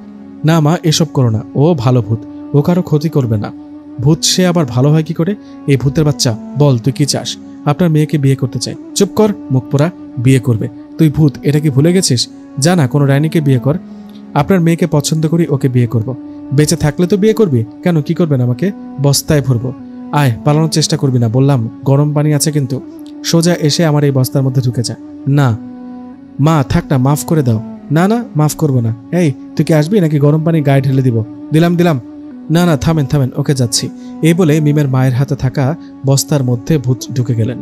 না মা, এসব করো না, ও ভালো ভূত, ও কারো ক্ষতি করবে না। ভূত সে আবার ভালো হয় কি করে? এই ভূতের বাচ্চা, বল তুই কি চাস? আপনার মেয়েকে বিয়ে করতে চাই। চুপ কর, মুখ পোড়া, বিয়ে করবে? তুই ভূত, এটা কি ভুলে গেছিস? জানা কোনো রানীকে বিয়ে কর। আপনার মেয়েকে পছন্দ করি, ওকে বিয়ে করব। বেঁচে থাকলে তো বিয়ে করবি, কেন কি করবেন আমাকে? বস্তায় ভরবো। আয়, পালানোর চেষ্টা করবি না, বললাম। গরম পানি আছে কিন্তু, সোজা এসে আমার এই বস্তার মধ্যে ঢুকে যা। না মা, থাক না, মাফ করে দাও। না না, মাফ করবো না। এই, তুই কি আসবি নাকি গরম পানি গায়ে ঢেলে দিব? দিলাম দিলাম। না না, থামেন থামেন, ওকে যাচ্ছি। এই বলে মিমের মায়ের হাতে থাকা বস্তার মধ্যে ভূত ঢুকে গেলেন।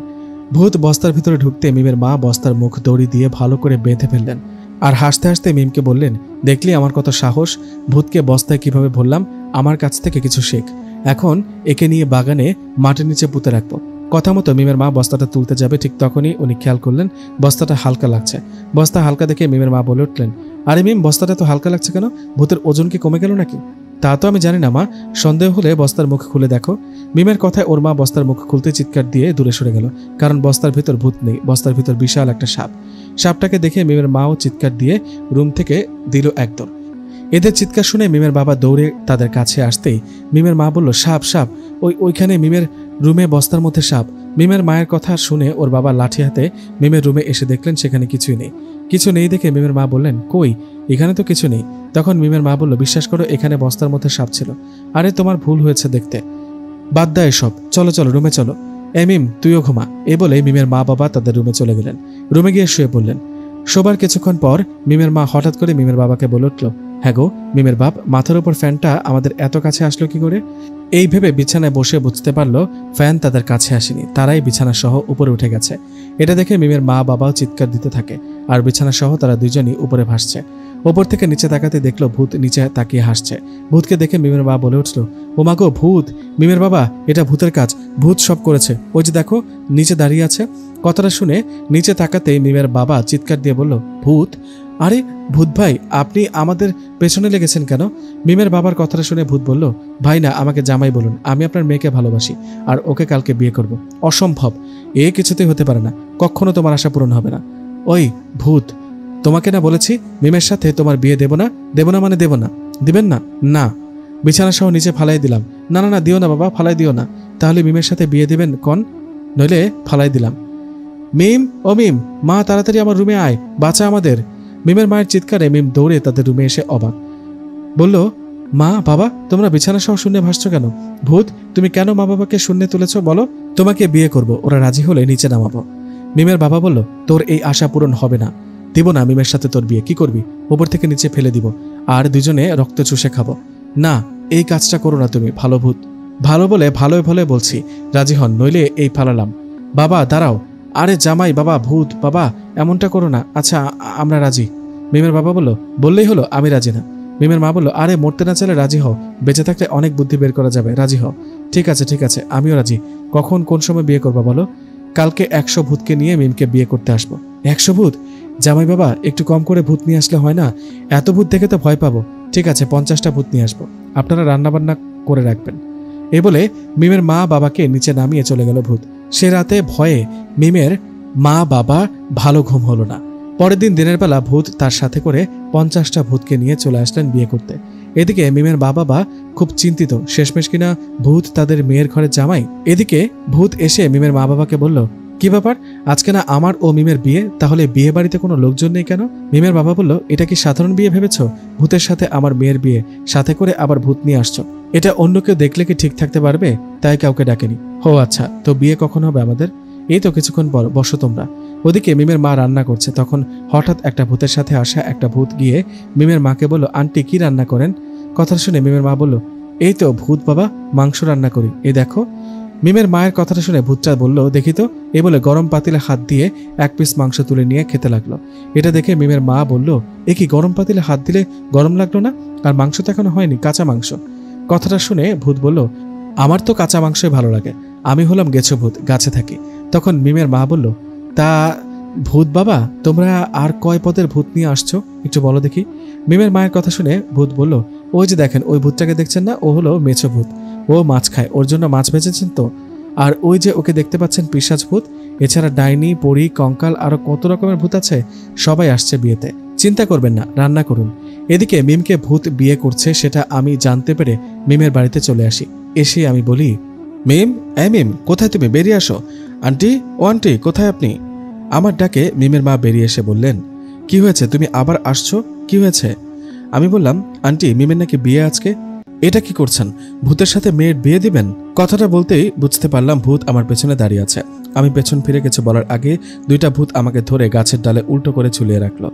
ভূত বস্তার ভিতরে ঢুকতে মিমের মা বস্তার মুখ দড়ি দিয়ে ভালো করে বেঁধে ফেললেন। আর হাসতে হাসতে মিমকে বললেন, দেখলি আমার কত সাহস? ভূতকে বস্তায় কিভাবে ভরলাম? আমার কাছ থেকে কিছু শেখ। এখন একে নিয়ে বাগানে মাটির নিচে পুঁতে রাখবো। কথা মতো মিমের মা বস্তাটা তুলতে যাবে, ঠিক তখনই উনি খেয়াল করলেন বস্তাটা হালকা লাগছে। বস্তা হালকা দেখে মিমের মা বলে উঠলেন, আরে মিম, বস্তাটা তো হালকা লাগছে কেন? ভূতের ওজন কি কমে গেল নাকি? তা তো আমি জানি না মা, সন্দেহ হলে বস্তার মুখ খুলে দেখো। মিমের কথায় ওর মা বস্তার মুখ খুলতে চিৎকার দিয়ে দূরে সরে গেল, কারণ বস্তার ভিতর ভূত নেই, বস্তার ভিতর বিশাল একটা সাপ। সাপটাকে দেখে মিমের মাও চিৎকার দিয়ে রুম থেকে দিল একদম। এদের চিৎকার শুনে মিমের বাবা দৌড়ে তাদের কাছে আসতেই মিমের মা বলল, সাপ সাপ, ওইখানে মিমের রুমে বস্তার মধ্যে সাপ। মিমের মায়ের কথা শুনে ওর বাবা লাঠি হাতে মিমের রুমে এসে দেখলেন সেখানে কিছুই নেই। কিছু নেই দেখে মিমের মা বললেন, কই, এখানে তো কিছু নেই। তখন মিমের মা বলল, বিশ্বাস করো, এখানে বস্তার মধ্যে সাপ ছিল। আরে তোমার ভুল হয়েছে দেখতে, বাদ দাও এসব, চলো চলো রুমে চলো। মিম, তুইও ঘুমা। এ বলে মিমের মা বাবা তাদের রুমে চলে গেলেন। রুমে গিয়ে শুয়ে পড়লেন। শোবার কিছুক্ষণ পর মিমের মা হঠাৎ করে মিমের বাবাকে বলে উঠল, হ্যাঁ গো মিমের বাপ, মাথার উপর ফ্যানটা আমাদের এত কাছে আসলো কি করে? এই ভেবে বিছানায় বসে বুঝতে পারলো ফ্যান তাদের কাছে আসেনি, তারাই বিছানা সহ উপরে উঠে গেছে। এটা দেখে মিমের মা বাবাও চিৎকার দিতে থাকে, আর বিছানা সহ তারা দুজনই উপরে ভাসছে। ওপর থেকে নিচে তাকাতে দেখলো ভূত নিচে তাকিয়ে হাসছে। ভূতকে দেখে মিমের মা বলে উঠল, ও মা গো, ভূত! মিমের বাবা, এটা ভূতের কাজ, ভূত সব করেছে। ওই যে দেখো, নিচে দাঁড়িয়ে আছে। কথাটা শুনে নিচে তাকাতেই মিমের বাবা চিৎকার দিয়ে বলল, ভূত? আরে ভূত ভাই, আপনি আমাদের পেছনে লেগেছেন কেন? মিমের বাবার কথাটা শুনে ভূত বলল, ভাই না, আমাকে জামাই বলুন, আমি আপনার মেয়েকে ভালোবাসি আর ওকে কালকে বিয়ে করব। অসম্ভব, এ কিছুতেই হতে পারে না, কখনো তোমার আশা পূরণ হবে না। ওই ভূত, তোমাকে না বলেছি মিমের সাথে তোমার বিয়ে দেব না? দেব না মানে দেব না, দিবেন না? না। বিছানা সহ নিচে ফালাই দিলাম। না না না, দিও না বাবা, ফালাই দিও না। তাহলে মিমের সাথে বিয়ে দেবেন কন, নইলে ফালাই দিলাম। মিম, ও মিম, মা তাড়াতাড়ি আমার রুমে আয়, বাঁচা আমাদের। মিমের মায়ের চিৎকারে মিম দৌড়ে তাদের রুমে এসে অবাক। বলল, মা বাবা, তোমরা বিছানা সহ শূন্যে ভাসছো কেন? ভূত, তুমি কেন মা বাবাকে শূন্যে তুলেছ বলো? তোমাকে বিয়ে করব, ওরা রাজি হলে নিচে নামাবো। মিমের বাবা বলল, তোর এই আশা পূরণ হবে না, দিব না মিমের সাথে তোর বিয়ে। কি করবি? ওপর থেকে নিচে ফেলে দিব আর দুজনে রক্ত চুষে খাবো। না, এই কাজটা করো না তুমি, ভালো ভূত। ভালো বলে ভালোই ভালোই বলছি, রাজি হন, নইলে এই ফালালাম। বাবা দাঁড়াও। আরে জামাই বাবা, ভূত বাবা, এমনটা করো না। আচ্ছা, আমরা রাজি। মিমের বাবা বলল, বললেই হলো, আমি রাজি না। মিমের মা বলল, আরে মরতে না চাইলে রাজি হও, বেঁচে থাকলে অনেক বুদ্ধি বের করা যাবে, রাজি হও। ঠিক আছে ঠিক আছে, আমিও রাজি। কখন কোন সময় বিয়ে করবা বলো? কালকে 100 ভূতকে নিয়ে মিমকে বিয়ে করতে আসবো। 100 ভূত? জামাই বাবা, একটু কম করে ভূত নিয়ে আসলে হয় না? এত ভূত দেখে তো ভয় পাবো। ঠিক আছে, 50টা ভূত নিয়ে আসবো, আপনারা রান্নাবান্না করে রাখবেন। এ বলে মিমের মা বাবাকে নিচে নামিয়ে চলে গেল ভূত। সে রাতে ভয়ে মিমের মা বাবা ভালো ঘুম হলো না। পরের দিন দিনের বেলা ভূত তার সাথে করে 50টা ভূতকে নিয়ে চলে আসলেন বিয়ে করতে। এদিকে মিমের বাবা খুব চিন্তিত, শেষমেশ কিনা ভূত তাদের মেয়ের ঘরে জামাই। এদিকে ভূত এসে মিমের মা বাবাকে বলল, কি ব্যাপার, আজকে না আমার ও মিমের বিয়ে, তাহলে বিয়ে বাড়িতে কোনো লোকজন নেই কেন? মিমের বাবা বলল, এটা কি সাধারণ বিয়ে ভেবেছ? ভূতের সাথে আমার মেয়ের বিয়ে, সাথে করে আবার ভূত নিয়ে আসছো, এটা অন্য কেউ দেখলে কি ঠিক থাকতে পারবে? তাই কাউকে ডাকেনি। ও আচ্ছা, তো বিয়ে কখন হবে আমাদের? এই তো কিছুক্ষণ পর, বসো তোমরা। ওদিকে মিমের মা রান্না করছে, তখন হঠাৎ একটা ভূতের সাথে আসা একটা ভূত গিয়ে মিমের মাকে বলল, আন্টি কি রান্না করেন? কথা শুনে মিমের মা বলল, এই তো ভূত বাবা, মাংস রান্না করি, এই দেখো। মিমের মায়ের কথাটা শুনে ভূতটা বলল, দেখি তো। এই বলে গরম পাতিলে হাত দিয়ে এক পিস মাংস তুলে নিয়ে খেতে লাগলো। এটা দেখে মিমের মা বলল, এ কি, গরম পাতিলে হাত দিলে গরম লাগলো না? আর মাংস তো এখনো হয়নি, কাঁচা মাংস। কথাটা শুনে ভূত বলল, আমার তো কাঁচা মাংসই ভালো লাগে, আমি হলাম গেছো ভূত, গাছে থাকি। তখন মিমের মা বলল, তা ভূত বাবা, তোমরা আর কয় পদের ভূত নিয়ে আসছো একটু বলো দেখি। মিমের মায়ের কথা শুনে ভূত বলল, ওই যে দেখেন, ওই ভূতটাকে দেখছেন না, ও হলো মেছো ভূত, ও মাছ খায়, ওর জন্য মাছ ভেজেছেন তো। আর ওই যে ওকে দেখতে পাচ্ছেন, পিশাচ ভূত। এছাড়া ডাইনি, পরী, কঙ্কাল, আরো কত রকমের ভূত আছে, সবাই আসছে বিয়েতে, চিন্তা করবেন না, রান্না করুন। এদিকে মিমকে ভূত বিয়ে করছে সেটা আমি জানতে পেরে মিমের বাড়িতে চলে আসি। এসে আমি বলি, মিম, মিম, কোথায় তুমি? বেরিয়ে আসো। আন্টি, ও আন্টি, কোথায় আপনি? আমার ডাকে মিমের মা বেরিয়ে এসে বললেন, কি হয়েছে, তুমি আবার আসছো, কি হয়েছে? আমি বললাম, আন্টি, মিমের নাকি বিয়ে আজকে। এটা কি করছেন, ভূতের সাথে মেয়ের বিয়ে দিবেন? কথাটা বলতেই বুঝতে পারলাম ভূত আমার পেছনে দাঁড়িয়ে আছে। আমি পেছন ফিরে কিছু বলার আগে দুইটা ভূত আমাকে ধরে গাছের ডালে উল্টো করে ঝুলিয়ে রাখলো।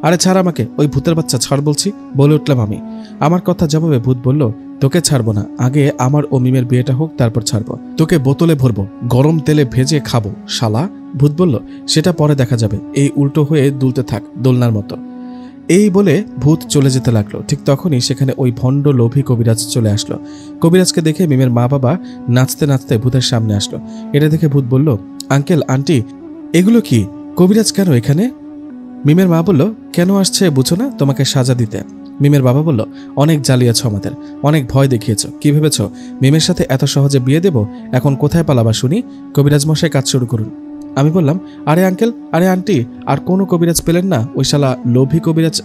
আরে ছাড় আমাকে, ওই ভূতের বাচ্চা, ছাড় বলছি, বলে উঠলাম আমি। আমার কথা জবাবে ভূত বলল, তোকে ছাড়বো না, আগে আমার ও মিমের বিয়েটা হোক, তারপর ছাড়বো। তোকে বোতলে ভরবো, গরম তেলে ভেজে খাবো শালা। ভূত বলল, সেটা পরে দেখা যাবে, এই উল্টো হয়ে দুলতে থাক দোলনার মতো। এই বলে ভূত চলে যেতে লাগলো। ঠিক তখনই সেখানে ওই ভণ্ড লোভী কবিরাজ চলে আসলো। কবিরাজকে দেখে মিমের মা বাবা নাচতে নাচতে ভূতের সামনে আসলো। এটা দেখে ভূত বলল, আঙ্কেল, আন্টি, এগুলো কি? কবিরাজ কেন এখানে? মিমের মা বলল, কেন আসছে বুঝো না, তোমাকে সাজা দিতে। মিমের বাবা বলল, অনেক জ্বালিয়েছ আমাদের, অনেক ভয় দেখিয়েছ, কি ভেবেছ মিমের সাথে এত সহজে বিয়ে দেব? এখন কোথায় পালাবা শুনি? কবিরাজ মশাই কাজ শুরু করুন। আমি বললাম, আরে আঙ্কেল, আরে আন্টি, আর কোনো কবিরাজ পেলেন না? ওই শালা লোভী কবিরাজ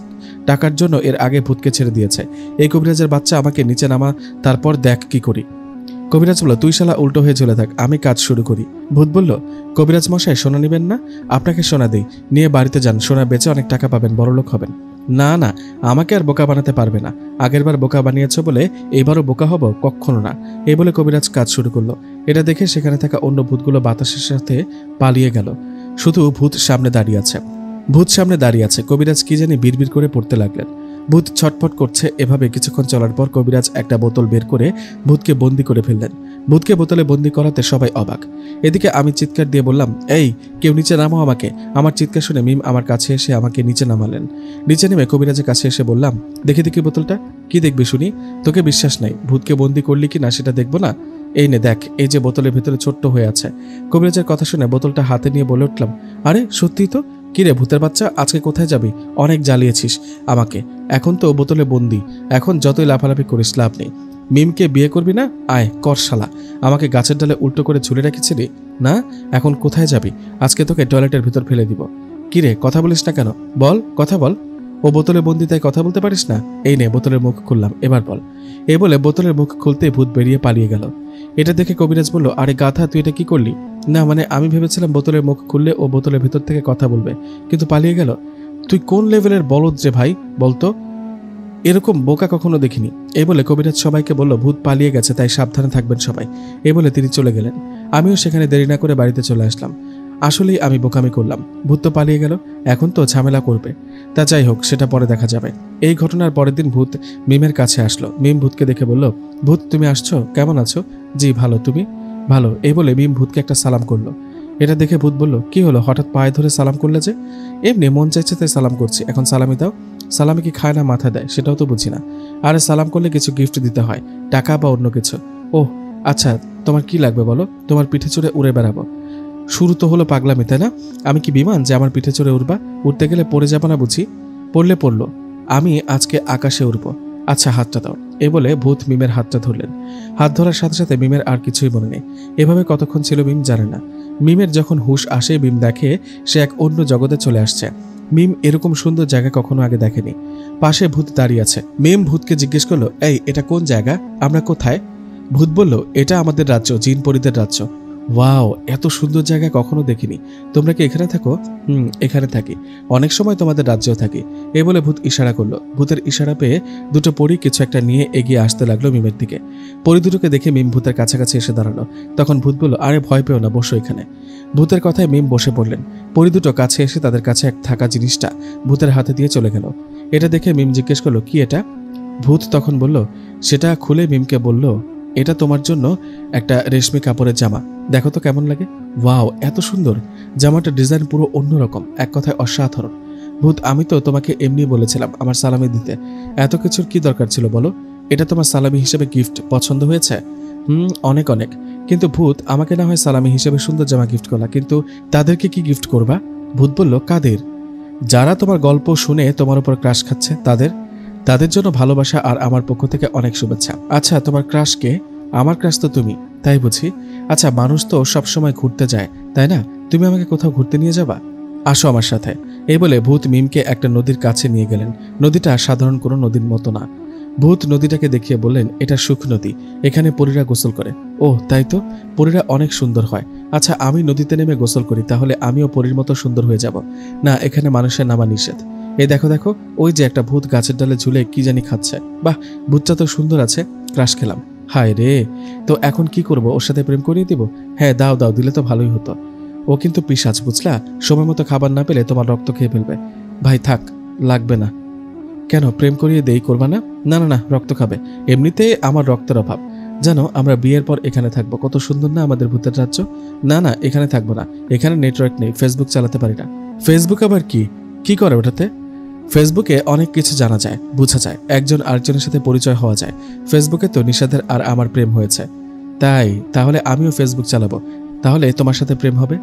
টাকার জন্য এর আগে ভূতকে ছেড়ে দিয়েছে। এই কবিরাজের বাচ্চা আমাকে নিচে নামা, তারপর দেখ কি করি। কবিরাজ বলল, তুই শালা উল্টো হয়ে চলে থাক, আমি কাজ শুরু করি। ভূত বলল, কবিরাজ মশাই সোনা নিবেন না? আপনাকে সোনা দেই, নিয়ে বাড়িতে যান, সোনা বেচে অনেক টাকা পাবেন, বড়লোক হবেন। না না, আমাকে আর বোকা বানাতে পারবে না, আগেরবার বোকা বানিয়েছ বলে এইবারও বোকা হব কখনো না। এই বলে কবিরাজ কাজ শুরু করলো। এটা দেখে সেখানে থাকা অন্য ভূতগুলো বাতাসের সাথে পালিয়ে গেল। শুধু ভূত সামনে দাঁড়িয়ে আছে। কবিরাজ কি জানি বিড়বিড় করে পড়তে লাগলেন। ভূত ছটফট করছে। এভাবে কিছুক্ষণ চলার পর কবিরাজ একটা বোতল বের করে ভূতকে বন্দি করে ফেললেন। ভূতকে বোতলে বন্দি করাতে সবাই অবাক। এদিকে আমি চিৎকার দিয়ে বললাম, এই কেউ নিচে নামো আমাকে। আমার চিৎকার শুনে মিম আমার কাছে এসে আমাকে নিচে নামালেন। নিচে নেমে কবিরাজের কাছে এসে বললাম, দেখি বোতলটা। কি দেখবি শুনি? তোকে বিশ্বাস নাই, ভূতকে বন্দি করলি কি না সেটা দেখবো না? এই নে দেখ, এই যে বোতলের ভেতরে ছোট্ট হয়ে আছে। কবিরাজের কথা শুনে বোতলটা হাতে নিয়ে বলে উঠলাম, আরে সত্যিই তো। কিরে ভূতের বাচ্চা, আজকে কোথায় যাবি? অনেক জ্বালিয়েছিস আমাকে, এখন তো বোতলে বন্দি, এখন যতই লাফালাফি করিস লাভ নেই। মিমকে বিয়ে করবি না? আয় কর শালা। আমাকে গাছের ডালে উল্টো করে ঝুলে রেখেছিলি না? এখন কোথায় যাবি? আজকে তোকে টয়লেটের ভিতর ফেলে দিব। কিরে কথা বলিস না কেন? বল, কথা বল। ও বোতলে বন্দি, তাই কথা বলতে পারিস না? এই নে বোতলের মুখ খুললাম, এবার বল। এই বলে বোতলের মুখ খুলতে ভূত বেরিয়ে পালিয়ে গেল। এটা দেখে কবিরাজ বলল, আরে গাধা, তুই এটা কি করলি? না মানে আমি ভেবেছিলাম বোতলের মুখ খুললে ও বোতলের ভেতর থেকে কথা বলবে, কিন্তু পালিয়ে গেল। তুই কোন লেভেলের বলদ রে ভাই, বলতো? এরকম বোকা কখনো দেখিনি। এই বলে কবিরাজ সবাইকে বলল, ভূত পালিয়ে গেছে, তাই সাবধানে থাকবেন সবাই। এই বলে তিনি চলে গেলেন। আমিও সেখানে দেরি না করে বাড়িতে চলে আসলাম। আসলেই আমি বোকামি করলাম, ভূত তো পালিয়ে গেল, এখন তো ঝামেলা করবে। তা যাই হোক, সেটা পরে দেখা যাবে। এই ঘটনার পরের দিন ভূত মিমের কাছে আসলো। মিম ভূতকে দেখে বলল, ভূত তুমি আসছো, কেমন আছো? জি ভালো, তুমি? ভালো। এই বলে মিম ভূতকে একটা সালাম করলো। এটা দেখে ভূত বলল, কি হলো, হঠাৎ পায়ে ধরে সালাম করলে যে? এমনি মন চাইছে তাই সালাম করছি, এখন সালামি দাও। সালামি কি খায় না মাথা দেয় সেটাও তো বুঝি না। আরে সালাম করলে কিছু গিফট দিতে হয়, টাকা বা অন্য কিছু। ওহ আচ্ছা, তোমার কি লাগবে বলো, তোমার পিঠে চড়ে উড়ে বেড়াবো। শুরু তো হলো পাগলামি, তাই না? আমি কি বিমান যে আমার পিঠে চড়ে উড়বা? উঠতে গেলে পড়ে যাবো না বুঝি? পড়লো, আমি আজকে আকাশে উড়বো। আচ্ছা হাতটা দাও। এ বলে ভূত মিমের হাতটা ধরলেন। হাত ধরার সাথে সাথে মিমের আর কিছুই মনে নেই। এভাবে কতক্ষণ ছিল মিম জানে না। মিমের যখন হুশ আসে, মিম দেখে সে এক অন্য জগতে চলে আসছে। মিম এরকম সুন্দর জায়গা কখনো আগে দেখেনি। পাশে ভূত দাঁড়িয়ে আছে। মিম ভূতকে জিজ্ঞেস করলো, এই এটা কোন জায়গা, আমরা কোথায়? ভূত বলল, এটা আমাদের রাজ্য, জিন পরীদের রাজ্য। ওয়াও, এত সুন্দর জায়গা কখনো দেখিনি। তোমরা কি এখানে থাকো? এখানে থাকি, অনেক সময় তোমাদের রাজ্যেও থাকি। এ বলে ভূত ইশারা করলো। ভূতের ইশারা পেয়ে দুটো পরী কিছু একটা নিয়ে এগিয়ে আসতে লাগলো মিমের দিকে। পরী দুটোকে দেখে মিম ভূতের কাছাকাছি এসে দাঁড়ালো। তখন ভূত বলল, আরে ভয় পেও না, বসো এখানে। ভূতের কথায় মিম বসে পড়লেন। পরী দুটো কাছে এসে তাদের কাছে থাকা জিনিসটা ভূতের হাতে দিয়ে চলে গেল। এটা দেখে মিম জিজ্ঞেস করলো, কি এটা? ভূত তখন বলল, সেটা খুলে মিমকে বলল, এটা তোমার জন্য একটা রেশমি কাপড়ের জামা, দেখো তো কেমন লাগে। ওয়াও, এত সুন্দর। জামাটার ডিজাইন পুরো অন্যরকম, এক কথায় অসাধারণ। ভূত, আমি তো তোমাকে এমনি বলেছিলাম আমার সালামি দিতে, এত কিছুর কি দরকার ছিল বলো? এটা তোমার সালামি হিসেবে গিফট, পছন্দ হয়েছে? অনেক অনেক। কিন্তু ভূত, আমাকে না হয় সালামি হিসেবে সুন্দর জামা গিফট করলা, কিন্তু তাদেরকে কি গিফট করবা? ভূত বলল, কাদের? যারা তোমার গল্প শুনে তোমার উপর ক্রাশ খাচ্ছে, তাদের জন্য ভালোবাসা আর আমার পক্ষ থেকে অনেক শুভেচ্ছা। আচ্ছা, তোমার ক্রাশ কে? আমার ক্রাশ তো তুমি, তাই বুঝি? আচ্ছা, মানুষ তো সবসময় ঘুরতে যায়, তাই না? তুমি আমাকে কোথাও ঘুরতে নিয়ে যাবা? আসো আমার সাথে। এই বলে ভূত মিমকে একটা নদীর কাছে নিয়ে গেলেন। নদীটা সাধারণ কোনো নদীর মতো না। ভূত নদীটাকে দেখিয়ে বললেন, এটা সুখ নদী, এখানে পরীরা গোসল করে। ও তাই তো, পরীরা অনেক সুন্দর হয়। আচ্ছা, আমি নদীতে নেমে গোসল করি, তাহলে আমিও পরীর মতো সুন্দর হয়ে যাব? না, এখানে মানুষের নামা নিষেধ। এই দেখো দেখো, ওই যে একটা ভূত গাছের ডালে ঝুলে কি জানি খাচ্ছে। বাহ, ভূতটা তো সুন্দর আছে, ক্রাশ খেলাম। হায় রে, তো এখন কি করব? ওর সাথে প্রেম করিয়ে দিব? হ্যাঁ, দাও দাও, দিলে তো ভালোই হতো। ও কিন্তু পিশাচ, বুঝলা? সময় মতো খাবার না পেলে তোমার রক্ত খেয়ে ফেলবে। ভাই থাক, লাগবে না। কেন, প্রেম করিয়ে দেই, করবা না? না না না, রক্ত খাবে। এমনিতে আমার রক্তের অভাব। জানো, আমরা বিয়ের পর এখানে থাকবো, কত সুন্দর না আমাদের ভূতের রাজ্য। না না, এখানে থাকবো না, এখানে নেটওয়ার্ক নেই, ফেসবুক চালাতে পারি না। ফেসবুক আবার কি করে ওটাতে? ফেসবুকে অনেক কিছু জানা যায়, বোঝা যায়, একজন আরেকজনের সাথে পরিচয় হওয়া যায়। ফেসবুকে তো নিশাদের আর আমার প্রেম হয়েছে। তাই? তাহলে আমিও ফেসবুক চালাবো, তাহলে তোমার সাথে প্রেম হবে।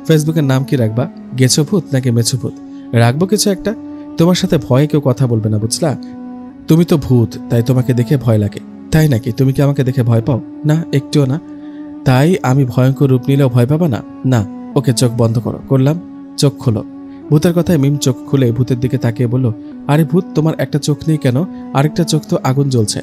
ফেসবুকের নাম কি রাখবা? গেছো ভূত নাকি মেছো ভূত? রাখবো কিছু একটা। তোমার সাথে ভয়ে কেউ কথা বলবে না, বুঝলা? তুমি তো ভূত, তাই তোমাকে দেখে ভয় লাগে। তাই নাকি? তুমি কি আমাকে দেখে ভয় পাও? না, একটুও না। তাই আমি ভয়ঙ্কর রূপ নিলেও ভয় পাবা না? না। ওকে, চোখ বন্ধ করো। করলাম। চোখ খোলো। ভূতের কথায় মিম চোখ খুলে ভূতের দিকে তাকিয়ে বলল, আরে ভূত, তোমার একটা চোখ নেই কেন? আরেকটা চোখ তো আগুন জ্বলছে।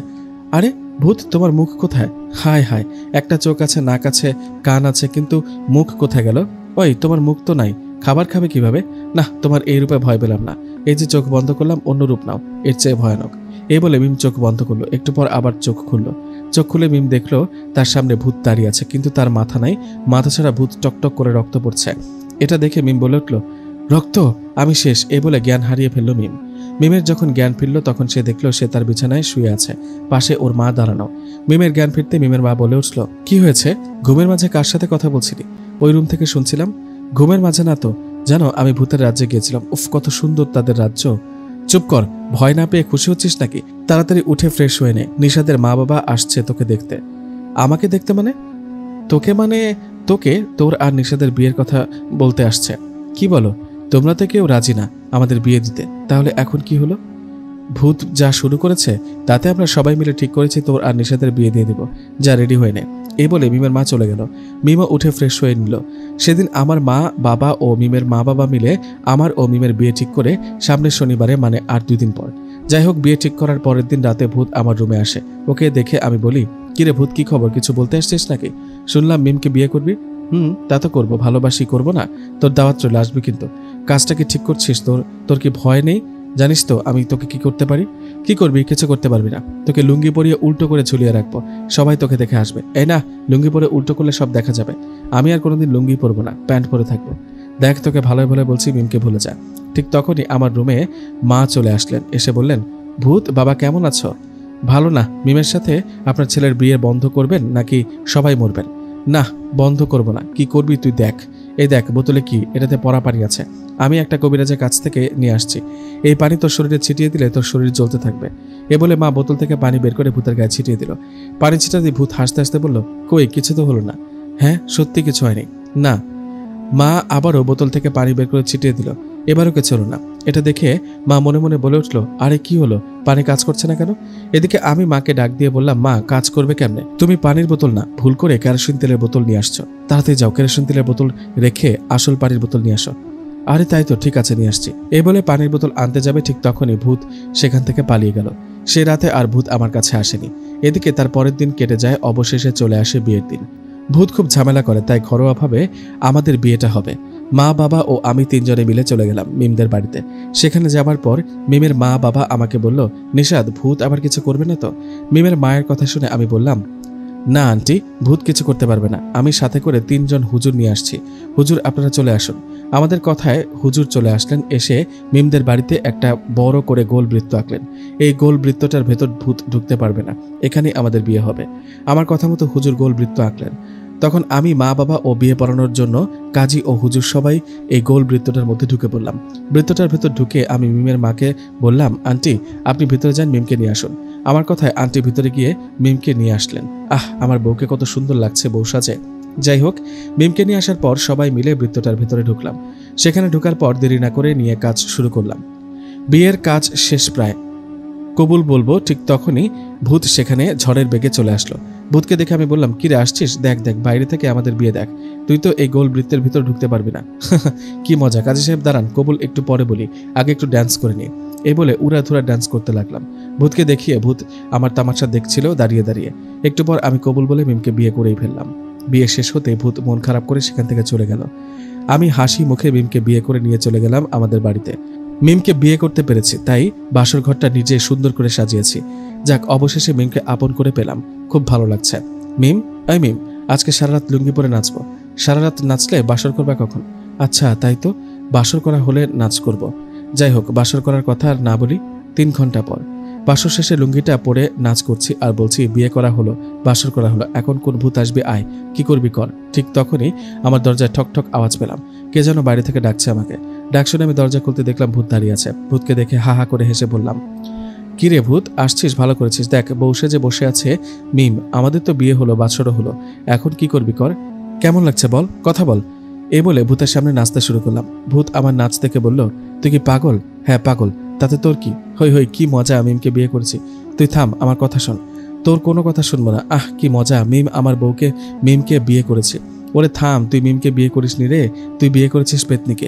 আরে ভূত, তোমার মুখ কোথায়? হায় হায়, একটা চোখ আছে, নাক আছে, কান আছে, কিন্তু মুখ কোথায় গেল? ওই, তোমার মুখ তো নাই, খাবার খাবে কিভাবে? না, তোমার এই রূপে ভয় পেলাম না। এই যে চোখ বন্ধ করলাম, অন্য রূপ নাও, এর চেয়ে ভয়ানক। এই বলে মিম চোখ বন্ধ করলো। একটু পর আবার চোখ খুললো। চোখ খুলে মিম দেখলো তার সামনে ভূত দাঁড়িয়ে আছে, কিন্তু তার মাথা নাই, মাথা ছাড়া ভূত টকটক করে রক্ত পড়ছে। এটা দেখে মিম বলে উঠলো, রক্ত, আমি শেষ। এই বলে জ্ঞান হারিয়ে ফেললো মিম। মিমের যখন জ্ঞান ফিরল, তখন সে দেখলো সে তার বিছানায় শুয়ে আছে, পাশে ওর মা দাঁড়ানো। মিমের জ্ঞান ফিরতে মিমের মা বলে উঠল, কি হয়েছে? ঘুমের মাঝে কার সাথে কথা বলছিলি? ওই রুম থেকে শুনছিলাম। ঘুমের মাঝে না তো, জানো আমি ভূতের রাজ্যে গিয়েছিলাম। উফ, কত সুন্দর তাদের রাজ্য। চুপ কর, ভয় না পেয়ে খুশি হচ্ছিস নাকি? তাড়াতাড়ি উঠে ফ্রেশ হয়ে নে, নিশাদের মা বাবা আসছে তোকে দেখতে। আমাকে দেখতে মানে? তোকে মানে তোকে, তোর আর নিশাদের বিয়ের কথা বলতে আসছে। কি বলো? তোমরা তো কেউ রাজি না আমাদের বিয়ে দিতে, তাহলে এখন কি হলো? ভূত যা শুরু করেছে, তাতে আমরা সবাই মিলে ঠিক করেছি তোর আর নিশাদের বিয়ে দিয়ে দিব। যা, রেডি হয়ে নে। এই বলে মিমের মা চলে গেল। মিমও উঠে ফ্রেশ হয়ে নিল। সেদিন আমার মা বাবা ও মিমের মা বাবা মিলে আমার ও মিমের বিয়ে ঠিক করে সামনের শনিবারে, মানে আর 2 দিন পর। যাই হোক, বিয়ে ঠিক করার পরের দিন রাতে ভূত আমার রুমে আসে। ওকে দেখে আমি বলি, কিরে ভূত, কি খবর? কিছু বলতে আসছিস নাকি? শুনলাম মিমকে বিয়ে করবি। তা তো করবো, ভালোবাসি, করবো না? তোর দাওয়াত চলে আসবে, কিন্তু কাজটা কি ঠিক করছিস? তোর কি ভয় নেই? জানিস তো আমি তোকে কি করতে পারি? কি করবি? কিছু করতে পারবি না। তোকে লুঙ্গি পরিয়ে উল্টো করে ঝুলিয়ে রাখবো, সবাই তোকে দেখে আসবে। এই না, লুঙ্গি পরে উল্টো করলে সব দেখা যাবে। আমি আর কোনোদিন লুঙ্গি পরবো না, প্যান্ট পরে থাকবো। দেখ, তোকে ভালোই ভালো বলছি, মিমকে ভুলে যা। ঠিক তখনই আমার রুমে মা চলে আসলেন। এসে বললেন, ভূত বাবা কেমন আছো? ভালো না। মিমের সাথে আপনার ছেলের বিয়ে বন্ধ করবেন নাকি সবাই মরবেন? না, বন্ধ করব না। কি করবি তুই? দেখ, এই দেখ বোতলে কি, এটাতে পরা পানি আছে, আমি একটা কবিরাজের কাছ থেকে নিয়ে আসছি। এই পানি তোর শরীরে ছিটিয়ে দিলে তোর শরীর জ্বলতে থাকবে। এ বলে মা বোতল থেকে পানি বের করে ভূতের গায়ে ছিটিয়ে দিল। পানি ছিটাতে ভূত হাসতে হাসতে বলল, কই, কিছু তো হলো না? হ্যাঁ, সত্যি কিছু হয়নি। না। মা আবারও বোতল থেকে পানি বের করে ছিটিয়ে দিল। এবারও কিছু হলো না। এটা দেখে মা মনে মনে বলে উঠল, আরে কি হলো, পানি কাজ করছে না কেন? এদিকে আমি মাকে ডাক দিয়ে বললাম, মা, কাজ করবে কেমনে? তুমি পানির বোতল না, ভুল করে কেরোসিন তেলের বোতল নিয়ে আসছো। তাড়াতাড়ি যাও, কেরোসিন তেলের বোতল রেখে আসল পানির বোতল নিয়ে আসো। আরে তাই তো, ঠিক আছে নিয়ে আসছি। এই বলে পানির বোতল আনতে যাবে, ঠিক তখনই ভূত সেখান থেকে পালিয়ে গেল। সে রাতে আর ভূত আমার কাছে আসেনি। এদিকে তার পরের দিন কেটে যায়, অবশেষে চলে আসে বিয়ের দিন। ভূত খুব ঝামেলা করে, তাই ঘরোয়াভাবে আমাদের বিয়েটা হবে। মা, বাবা ও আমি 3 জনে মিলে চলে গেলাম মিমদের বাড়িতে। সেখানে যাবার পর মিমের মা বাবা আমাকে বলল, নিশাদ, ভূত আবার কিছু করবে না তো? মিমের মায়ের কথা শুনে আমি বললাম, না আন্টি, ভূত কিছু করতে পারবে না। আমি সাথে করে 3 জন হুজুর নিয়ে আসছি। হুজুর, আপনারা চলে আসুন। আমাদের কথায় হুজুর চলে আসলেন। এসে মিমদের বাড়িতে একটা বড় করে গোল বৃত্ত আঁকলেন। এই গোল বৃত্তটার ভেতর ভূত ঢুকতে পারবে না, এখানেই আমাদের বিয়ে হবে। আমার কথা মতো হুজুর গোল বৃত্ত আঁকলেন। তখন আমি, মা বাবা ও বিয়ে পড়ানোর জন্য কাজী ও হুজুর সবাই এই গোল বৃত্তটার মধ্যে ঢুকে পড়লাম। বৃত্তটার ভেতর ঢুকে আমি মিমের মাকে বললাম, আন্টি, আপনি ভিতরে যান, মিমকে নিয়ে আসুন। আমার কথায় আন্টি ভিতরে গিয়ে মিমকে নিয়ে আসলেন। আমার বউকে কত সুন্দর লাগছে বউ সাজে। যাই হোক, মিমকে নিয়ে আসার পর সবাই মিলে বৃত্তটার ভিতরে ঢুকলাম। সেখানে ঢোকার পর দেরি না করে নিয়ে কাজ শুরু করলাম। বিয়ের কাজ শেষ প্রায়, কবুল বলবো ঠিক তখনই ভূত সেখানে ঝড়ের বেগে চলে আসলো। ভূতকে দেখে আমি বললাম, কিরে আসছিস? দেখ দেখ, বাইরে থেকে আমাদের বিয়ে দেখ। তুই তো এই গোল বৃত্তের ভিতর ঢুকতে পারবি না। কি মজা। কাজী সাহেব দাঁড়ান, কবুল একটু পরে বলি, আগে একটু ড্যান্স করে নিই। এই বলে উড়াধুরা ড্যান্স করতে লাগলাম। ভূতকে দেখিয়ে ভূত আমার তামাশা দেখছিল দাঁড়িয়ে দাঁড়িয়ে। একটু পর আমি কবুল বলে মিমকে বিয়ে করেই ফেললাম। বিয়ে শেষ হতে ভূত মন খারাপ করে সেখান থেকে চলে গেল। আমি হাসি মুখে মিমকে বিয়ে করে নিয়ে চলে গেলাম আমাদের বাড়িতে। মিমকে বিয়ে করতে পেরেছি, তাই বাসর ঘরটা নিজে সুন্দর করে সাজিয়েছি। যাক, অবশেষে মিমকে আপন করে পেলাম, খুব ভালো লাগছে। মিম, মিম, আজকে সারা রাত লুঙ্গি পরে নাচবো। সারা রাত নাচলে বাসর করবা কখন? আচ্ছা তাই তো, বাসর করা হলে নাচ করব। যাই হোক, বাসর করার কথা আর না বলি। 3 ঘন্টা পর বাসর শেষে লুঙ্গিটা পরে নাচ করছি আর বলছি, বিয়ে করা হলো, বাসর করা হলো, এখন কোন ভূত আসবে, আয়, কি করবি কর। ঠিক তখনই আমার দরজায় ঠক ঠক আওয়াজ পেলাম। কে যেন বাইরে থেকে ডাকছে আমাকে। ডাক শুনে আমি দরজা খুলতে দেখলাম ভূত দাঁড়িয়ে আছে। ভূতকে দেখে হা হা করে হেসে বললাম, কি রে ভূত, আসছিস, ভালো করেছিস। দেখ, বউ সেজে বসে আছে মিম। আমাদের তো বিয়ে হলো, বাছরও হলো, এখন কি করবি কর। কেমন লাগছে বল, কথা বল। এই বলে ভূতের সামনে নাচতে শুরু করলাম। ভূত আমার নাচ দেখে বলল, তুই কি পাগল? হ্যাঁ পাগল, তাতে তোর কি? হই হই, কি মজা, মিমকে বিয়ে করেছি। তুই থাম, আমার কথা শোন। তোর কোনো কথা শুনবো না। কি মজা, মিম আমার বউকে, মিমকে বিয়ে করেছে। ওরে থাম, তুই মিমকে বিয়ে করিসনি রে, তুই বিয়ে করেছিস পেতনিকে।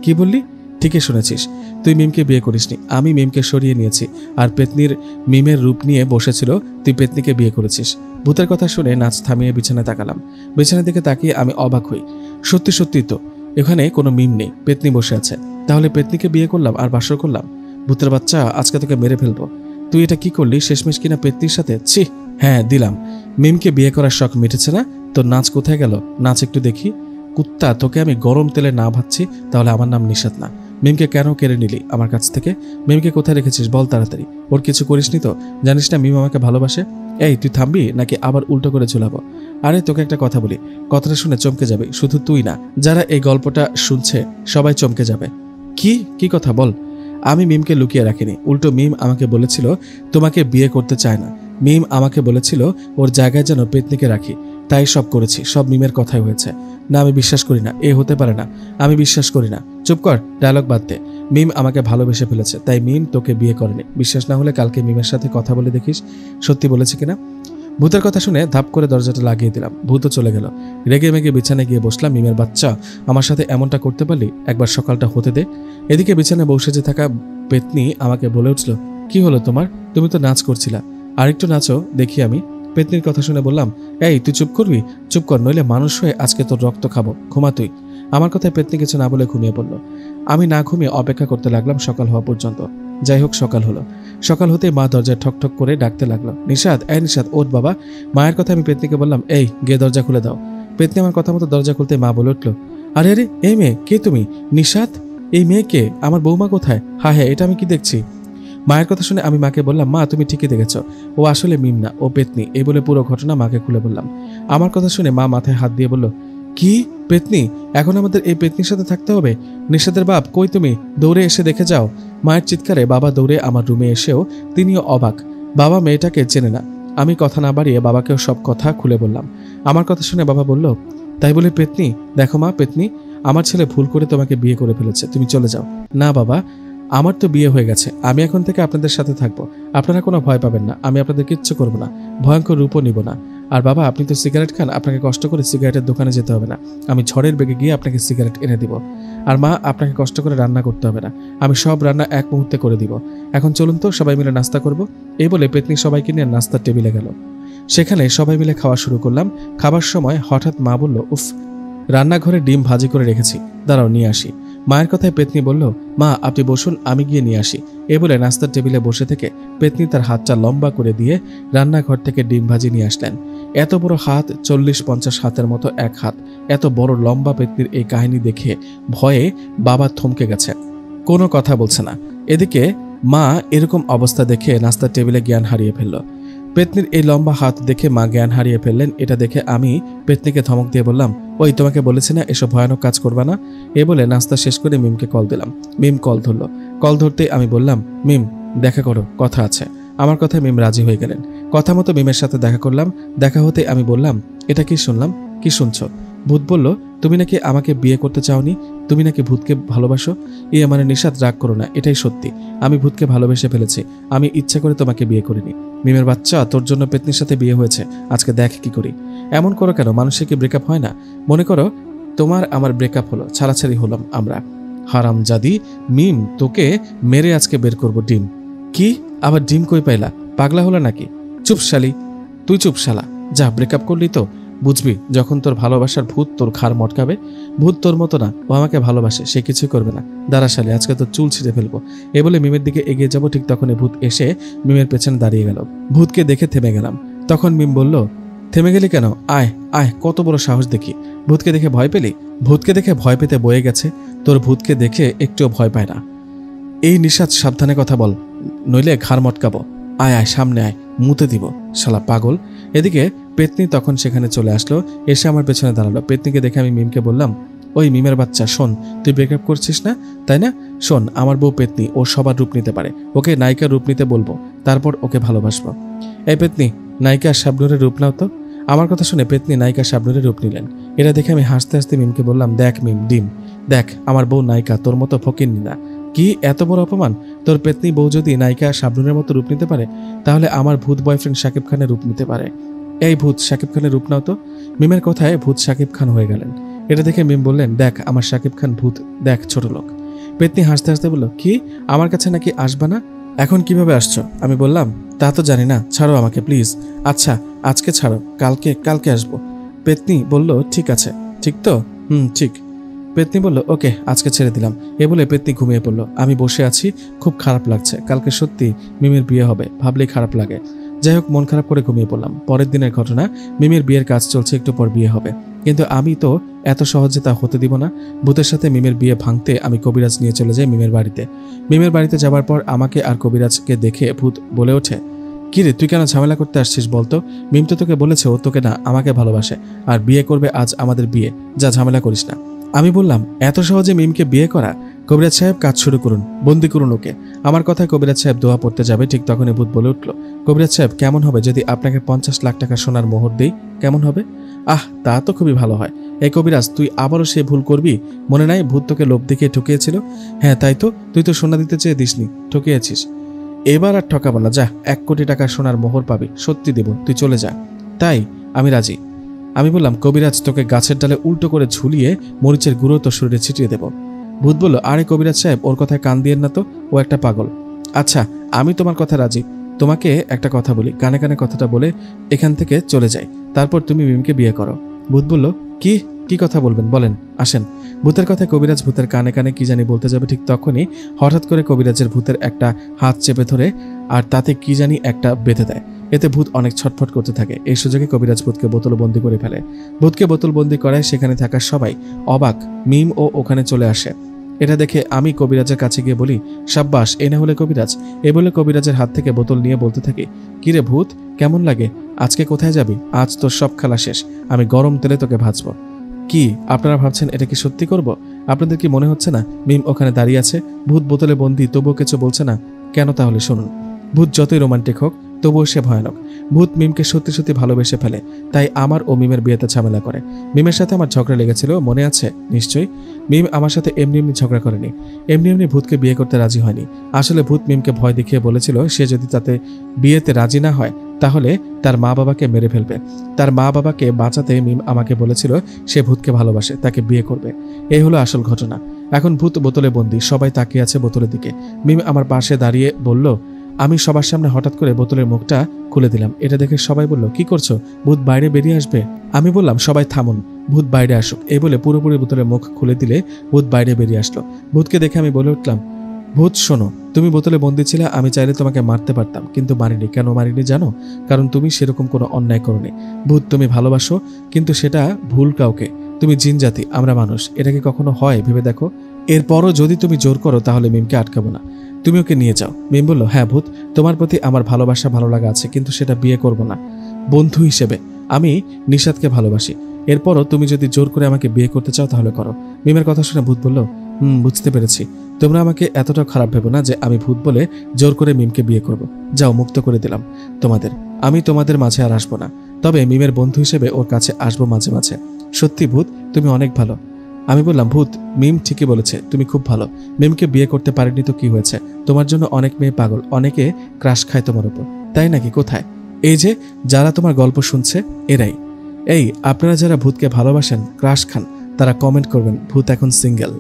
কি বললি? ঠিকই শুনেছিস, তুই মিমকে বিয়ে করিসনি, আমি মিমকে সরিয়ে নিয়েছি। আর পেতনির মিমের রূপ নিয়ে বসেছিল, তুই পেতনিকে বিয়ে করেছিস। ভূতের কথা শুনে নাচ থামিয়ে বিছানায় তাকালাম। বিছানার দিকে তাকিয়ে আমি অবাক হই। সত্যি সত্যি তো, এখানে কোনো মিম নেই, পেতনি বসে আছে। তাহলে পেতনিকে বিয়ে করলাম আর বাসর করলাম। ভূতের বাচ্চা, আজকে তোকে মেরে ফেলবো। তুই এটা কি করলি শেষমেশ কিনা পেতনির সাথে? ছি। হ্যাঁ দিলাম, মিমকে বিয়ে করার শখ মিটেছে না? তোর নাচ কোথায় গেল? নাচ একটু দেখি। কুত্তা, তোকে আমি গরম তেলে না ভাবছি তাহলে আমার নাম নিষাদ না। মিমকে কেন কেড়ে নিলি আমার কাছ থেকে? মিমকে কোথায় রেখেছিস বল তাড়াতাড়ি। ওর কিছু করিসনি তো? জানিস না মিম আমাকে ভালোবাসে। এই তুই থামবি নাকি আবার উল্টো করে ঝুলাবো? আরে তোকে একটা কথা বলি, কথাটা শুনে চমকে যাবে। শুধু তুই না, যারা এই গল্পটা শুনছে সবাই চমকে যাবে। কি কথা বল? আমি মিমকে লুকিয়ে রাখিনি, উল্টো মিম আমাকে বলেছিল তোমাকে বিয়ে করতে চায় না। মিম আমাকে বলেছিল ওর জায়গায় যেন পেতনিকে রাখি, তাই সব করেছি। সব মিমের কথাই হয়েছে। না, আমি বিশ্বাস করি না, এ হতে পারে না, আমি বিশ্বাস করি না। চুপ কর, ডায়লগ বাদ দে। মিম আমাকে ভালোবেসে ফেলেছে, তাই মিম তোকে বিয়ে করেনি। বিশ্বাস না হলে কালকে মিমের সাথে কথা বলে দেখিস সত্যি বলেছে কিনা। ভূতের কথা শুনে ধাপ করে দরজাটা লাগিয়ে দিলাম। ভূতও চলে গেল। রেগে মেগে বিছানায় গিয়ে বসলাম। মিমের বাচ্চা, আমার সাথে এমনটা করতে পারলি? একবার সকালটা হতে দে। এদিকে বিছানায় বসে যে থাকা পেতনি আমাকে বলে উঠল, কি হলো তোমার? তুমি তো নাচ করছিলা, আরেকটু নাচো দেখি। আমি পেতনির কথা শুনে বললাম, এই তুই চুপ করবি? চুপ কর, নইলে মানুষ হয়ে আজকে তোর রক্ত খাবো। ঘুমা তুই। আমার কথায় পেতনি কিছু না বলে ঘুমিয়ে পড়লো। আমি না ঘুমিয়ে অপেক্ষা করতে লাগলাম সকাল হওয়া পর্যন্ত। যাই হোক, সকাল হলো। সকাল হতেই মা দরজায় ঠক ঠক করে ডাকতে লাগলো, নিষাদ, এই নিষাদ, ওঠ বাবা। মায়ের কথা আমি পেতনিকে বললাম, এই গিয়ে দরজা খুলে দাও। পেতনি আমার কথা মতো দরজা খুলতে মা বলে উঠলো, আরে আরে, এই মেয়ে কে তুমি? নিষাদ, এই মেয়ে কে? আমার বৌমা কোথায়? হ্যাঁ, এটা আমি কি দেখছি? মায়ের কথা শুনে আমি মাকে বললাম, মা তুমি ঠিকই দেখেছ, ও আসলে মিম না, ও পেতনি। এই বলে পুরো ঘটনা মাকে খুলে বললাম। আমার কথা শুনে মা মাথায় হাত দিয়ে বলল, কি পেতনি? এখন আমাদের এই পেতনির সাথে থাকতে হবে? নিষাদের বাপ কই তুমি? দৌড়ে এসে দেখে যাও। মায়ের চিৎকারে বাবা দৌড়ে আমার রুমে এসেও তিনিও অবাক। বাবা মেয়েটাকে চেনে না। আমি কথা না বাড়িয়ে বাবাকেও সব কথা খুলে বললাম। আমার কথা শুনে বাবা বলল, তাই বলে পেতনি? দেখো মা পেতনি, আমার ছেলে ভুল করে তোমাকে বিয়ে করে ফেলেছে, তুমি চলে যাও। না বাবা, আমার তো বিয়ে হয়ে গেছে, আমি এখন থেকে আপনাদের সাথে থাকবো। আপনারা কোনো ভয় পাবেন না, আমি আপনাদের কিচ্ছু করবো না, ভয়ঙ্কর রূপও নিব না। আর বাবা, আপনি তো সিগারেট খান, আপনাকে কষ্ট করে সিগারেটের দোকানে যেতে হবে না, আমি ঝড়ের বেগে গিয়ে আপনাকে সিগারেট এনে দিব। আর মা, আপনাকে কষ্ট করে রান্না করতে হবে না, আমি সব রান্না এক মুহূর্তে করে দিব। এখন চলুন তো, সবাই মিলে নাস্তা করব। এই বলে পেতনি সবাইকে নিয়ে নাস্তার টেবিলে গেল। সেখানে সবাই মিলে খাওয়া শুরু করলাম। খাবার সময় হঠাৎ মা বলল, উফ, রান্নাঘরে ডিম ভাজি করে রেখেছি, দাঁড়াও নিয়ে আসি। মায়ের কথায় পেতনি বলল, মা আপনি বসুন, আমি গিয়ে নিয়ে আসি। এ বলে নাস্তার টেবিলে বসে থেকে পেতনি তার হাতটা লম্বা করে দিয়ে রান্নাঘর থেকে ডিম ভাজি নিয়ে আসলেন। এত বড় হাত, 40-50 হাতের মতো এক হাত, এত বড় লম্বা পেতনির এই কাহিনী দেখে ভয়ে বাবা থমকে গেছে, কোনো কথা বলছে না। এদিকে মা এরকম অবস্থা দেখে নাস্তার টেবিলে জ্ঞান হারিয়ে ফেলল। পেতনির এই লম্বা হাত দেখে মা জ্ঞান হারিয়ে ফেললেন। এটা দেখে আমি পেতনিকে ধমক দিয়ে বললাম, ওই তোমাকে বলেছি না এসব ভয়ানক কাজ করবা না। এ বলে নাস্তা শেষ করে মিমকে কল দিলাম। মিম কল ধরলো। কল ধরতেই আমি বললাম, মিম দেখা করো, কথা আছে। আমার কথায় মিম রাজি হয়ে গেলেন। কথা মতো মিমের সাথে দেখা করলাম। দেখা হতে আমি বললাম, এটা কি শুনলাম? কি শুনছো? ভূত বলল, তুমি নাকি আমাকে বিয়ে করতে চাওনি, তুমি নাকি ভূতকে ভালোবাসো। মানে নিশাত, রাগ করো না, এটাই সত্যি, আমি ভূতকে ভালোবেসে ফেলেছি, আমি ইচ্ছা করে তোমাকে বিয়ে করিনি। মিমের বাচ্চা, তোর জন্য পেতনির সাথে বিয়ে হয়েছে, আজকে দেখ কি করি। এমন করো কেন? মানুষের কি ব্রেকআপ হয় না? মনে করো তোমার আমার ব্রেকআপ হলো, ছাড়াছাড়ি হলাম আমরা। হারামজাদি মিম, তোকে মেরে আজকে বের করবো ডিম। কি? আবার ডিম কই পাইলা? পাগলা হলো নাকি? চুপ শালি, তুই চুপ শালা, যা ব্রেকআপ করলি তো বুঝবি যখন তোর ভালোবাসার ভূত তোর ঘাড় মটকাবে। ভূত তোর মতো না, ও আমাকে ভালোবাসে, সে কিছুই করবে না। দাঁড়া শালি, আজকে তোর চুল ছিঁড়ে ফেলবো। এ বলে মিমের দিকে এগিয়ে যাবো, ঠিক তখনই ভূত এসে মিমের পেছনে দাঁড়িয়ে গেল। ভূতকে দেখে থেমে গেলাম। তখন মিম বলল, থেমে গেলি কেন? আয় আয়, কত বড় সাহস দেখি! ভূতকে দেখে ভয় পেলি? ভূতকে দেখে ভয় পেতে বয়ে গেছে, তোর ভূতকে দেখে একটুও ভয় পায় না। এই নিশাত, সাবধানে কথা বল, নইলে ঘাড় মটকাবো। আয় আয়, সামনে আয়, মুতে দিব, শালা পাগল। এদিকে পেতনি তখন সেখানে চলে আসলো, এসে আমার পেছনে দাঁড়ালো। পেতনিকে দেখে আমি মিমকে বললাম, ওই মিমের বাচ্চা, শোন, তুই ব্রেকআপ করছিস না, তাই না? শোন, আমার বউ পেতনি, ও সবার রূপ নিতে পারে, ওকে নায়িকার রূপ নিতে বলবো, তারপর ওকে ভালোবাসবো। এই পেতনি, নায়িকা শাবনূরের রূপ নাও তো। আমার কথা শুনে পেতনি নায়িকা শাবনূরের রূপ নিলেন। এটা দেখে আমি হাসতে হাসতে মিমকে বললাম, দেখ মিম ডিম, দেখ আমার বউ নায়িকা, তোর মতো ফকিন্নি না। কি এত বড় অপমান! তোর পেতনি বউ যদি নায়িকা শাবনূরের মতো রূপ নিতে পারে, তাহলে আমার ভূত বয়ফ্রেন্ড শাকিব খানের রূপ নিতে পারে। এই ভূত, শাকিব খানের রূপ নাও তো। মিমের কথায় ভূত শাকিব খান হয়ে গেলেন। এটা দেখে মিম বললেন, দেখ আমার শাকিব খান ভূত, দেখ ছোট লোক। পেতনি হাসতে হাসতে বলল, কি আমার কাছে নাকি আসবা না? এখন কিভাবে আসছো? আমি বললাম, তা তো জানি না, ছাড়ো আমাকে প্লিজ। আচ্ছা আজকে ছাড়ো, কালকে আসবো। পেতনি বলল, ঠিক আছে। ঠিক তো? ঠিক। পেতনি বলল, ওকে, আজকে ছেড়ে দিলাম। এ বলে পেতনি ঘুমিয়ে পড়ল। আমি বসে আছি, খুব খারাপ লাগছে। কালকে সত্যি মিমের বিয়ে হবে, ভাবলেই খারাপ লাগে। যাই হোক, মন খারাপ করে ঘুমিয়ে পড়লাম। পরের দিনের ঘটনা, মিমের বিয়ের কাজ চলছে, একটু পর বিয়ে হবে, কিন্তু আমি তো এত সহজে তা হতে দিব না। ভূতের সাথে মিমের বিয়ে ভাঙতে আমি কবিরাজ নিয়ে চলে যাই মিমের বাড়িতে। মিমের বাড়িতে যাবার পর আমাকে আর কবিরাজকে দেখে ভূত বলে ওঠে, কিরে তুই কেন ঝামেলা করতে আসছিস বলতো? মিম তো তোকে বলেছে ও তোকে না আমাকে ভালোবাসে, আর বিয়ে করবে আজ আমাদের বিয়ে, যা ঝামেলা করিস না। আমি বললাম, এত সহজে মিমকে বিয়ে করা? কবিরাজ সাহেব কাজ শুরু করুন, বন্দি করুন ওকে। আমার কথায় কবিরাজ সাহেব দোয়া পড়তে যাবে, ঠিক তখনই ভূত বলে উঠল, কবিরাজ সাহেব কেমন হবে যদি আপনাকে 50 লাখ টাকা সোনার মোহর দেই? কেমন হবে? আহ, তা তো খুবই ভালো হয়। এই কবিরাজ, তুই আবারও সে ভুল করবি? মনে নাই ভূত তোকে লোভ দেখিয়ে ঠকিয়েছিল? হ্যাঁ তাই তো, তুই তো সোনা দিতে চেয়ে দিসনি, ঠকিয়েছিস। এবার আর ঠকাবো না, যা 1 কোটি টাকা সোনার মোহর পাবি, সত্যি দেব, তুই চলে যা। তাই? আমি রাজি। আমি বললাম, কবিরাজ তোকে গাছের ডালে উল্টো করে ঝুলিয়ে মরিচের গুঁড়ো তোর শরীরে ছিটিয়ে দেব। ভূত বলল, আরে কবিরাজ সাহেব, ওর কথায় কান দিয়েন না তো, ও একটা পাগল। আচ্ছা আমি তোমার কথা রাজি। তোমাকে একটা কথা বলি, কানে কানে কথাটা বলে এখান থেকে চলে যাই, তারপর তুমি মিমকে বিয়ে করো। ভূত বলল, কি কথা বলবেন বলেন, আসেন। ভূতের কথায় কবিরাজ ভূতের কানে কানে কি জানি বলতে যাবে, ঠিক তখনই হঠাৎ করে কবিরাজের ভূতের একটা হাত চেপে ধরে আর তাতে কি জানি একটা বেঁধে দেয়। এতে ভূত অনেক ছটফট করতে থাকে। এই সুযোগে কবিরাজ ভূতকে বোতলবন্দি করে ফেলে। ভূতকে বোতলবন্দি করায় সেখানে থাকা সবাই অবাক। মিম ও ওখানে চলে আসে। এটা দেখে আমি কবিরাজের কাছে গিয়ে বলি, সাব্বাস, এ না হলে কবিরাজ। এ বলে কবিরাজের হাত থেকে বোতল নিয়ে বলতে থাকি, কিরে ভূত, কেমন লাগে? আজকে কোথায় যাবি? আজ তোর সব খেলা শেষ, আমি গরম তেলে তোকে ভাজবো। কি আপনারা ভাবছেন এটা কি সত্যি করব? আপনাদের কি মনে হচ্ছে না মিম ওখানে দাঁড়িয়ে আছে, ভূত বোতলে বন্দি, তবুও কিছু বলছে না কেন? তাহলে শুনুন, ভূত যতই রোমান্টিক হোক তবুও সে ভয়ানক। ভূত মিমকে সত্যি সত্যি ভালোবেসে ফেলে, তাই আমার ও মিমের বিয়েতে ঝামেলা করে। মিমের সাথে আমার ঝগড়া লেগেছিল, মনে আছে নিশ্চয়ই? মিম আমার সাথে এমনি এমনি ঝগড়া করেনি, এমনি ভূতকে বিয়ে করতে রাজি হয়নি। আসলে ভূত মিমকে ভয় দেখিয়ে বলেছিল সে যদি তাতে বিয়েতে রাজি না হয় তাহলে তার মা বাবাকে মেরে ফেলবে। তার মা বাবাকে বাঁচাতে মিম আমাকে বলেছিল সে ভূতকে ভালোবাসে, তাকে বিয়ে করবে। এই হলো আসল ঘটনা। এখন ভূত বোতলে বন্দী, সবাই তাকিয়ে আছে বোতলের দিকে। মিম আমার পাশে দাঁড়িয়ে বলল, আমি সবার সামনে হঠাৎ করে বোতলের মুখটা খুলে দিলাম। এটা দেখে সবাই বলল, কি করছো? ভূত বাইরে বেরিয়ে আসবে। আমি বললাম, সবাই থামুন, ভূত বাইরে আসুক। এই বলে পুরোপুরি বোতলের মুখ খুলে দিলে ভূত বাইরে বেরিয়ে আসলো। ভূতকে দেখে আমি বলে উঠলাম, ভূত শোনো, তুমি বোতলে বন্দি ছিলে, আমি চাইলে তোমাকে মারতে পারতাম, কিন্তু মারিনি। কেন মারিনি জানো? কারণ তুমি সেরকম কোনো অন্যায় করোনি। ভূত, তুমি ভালোবাসো, কিন্তু সেটা ভুল কাউকে। তুমি জিন জাতি, আমরা মানুষ, এটা কি কখনো হয় ভেবে দেখো। এরপরও যদি তুমি জোর করো তাহলে মিমকে আটকাবো না, তুমি ওকে নিয়ে যাও। মিম বলল, হ্যাঁ ভূত, তোমার প্রতি আমার ভালোবাসা ভালো লাগা আছে, কিন্তু সেটা বিয়ে করব না। বন্ধু হিসেবে আমি নিশাদকে ভালোবাসি। এরপরও তুমি যদি জোর করে আমাকে বিয়ে করতে চাও তাহলে করো। মিমের কথা শুনে ভূত বলল, বুঝতে পেরেছি। তোমরা আমাকে এতটা খারাপ ভেবো না যে আমি ভূত বলে জোর করে মিমকে বিয়ে করব। যাও, মুক্ত করে দিলাম তোমাদের। আমি তোমাদের মাঝে আর আসবো না, তবে মিমের বন্ধু হিসেবে ওর কাছে আসবো মাঝে মাঝে। সত্যি ভূত, তুমি অনেক ভালো। আমি বললাম, ভূত, মিম ঠিকই বলেছে, তুমি খুব ভালো। মিমকে বিয়ে করতে পারেনি তো কি হয়েছে? তোমার জন্য অনেক মেয়ে পাগল, অনেকে ক্রাশ খায় তোমার উপর, তাই নাকি? কোথায়? এই যে যারা তোমার গল্প শুনছে এরাই। এই আপনারা যারা ভূতকে ভালোবাসেন, ক্রাশ খান, তারা কমেন্ট করবেন ভূত এখন সিঙ্গেল।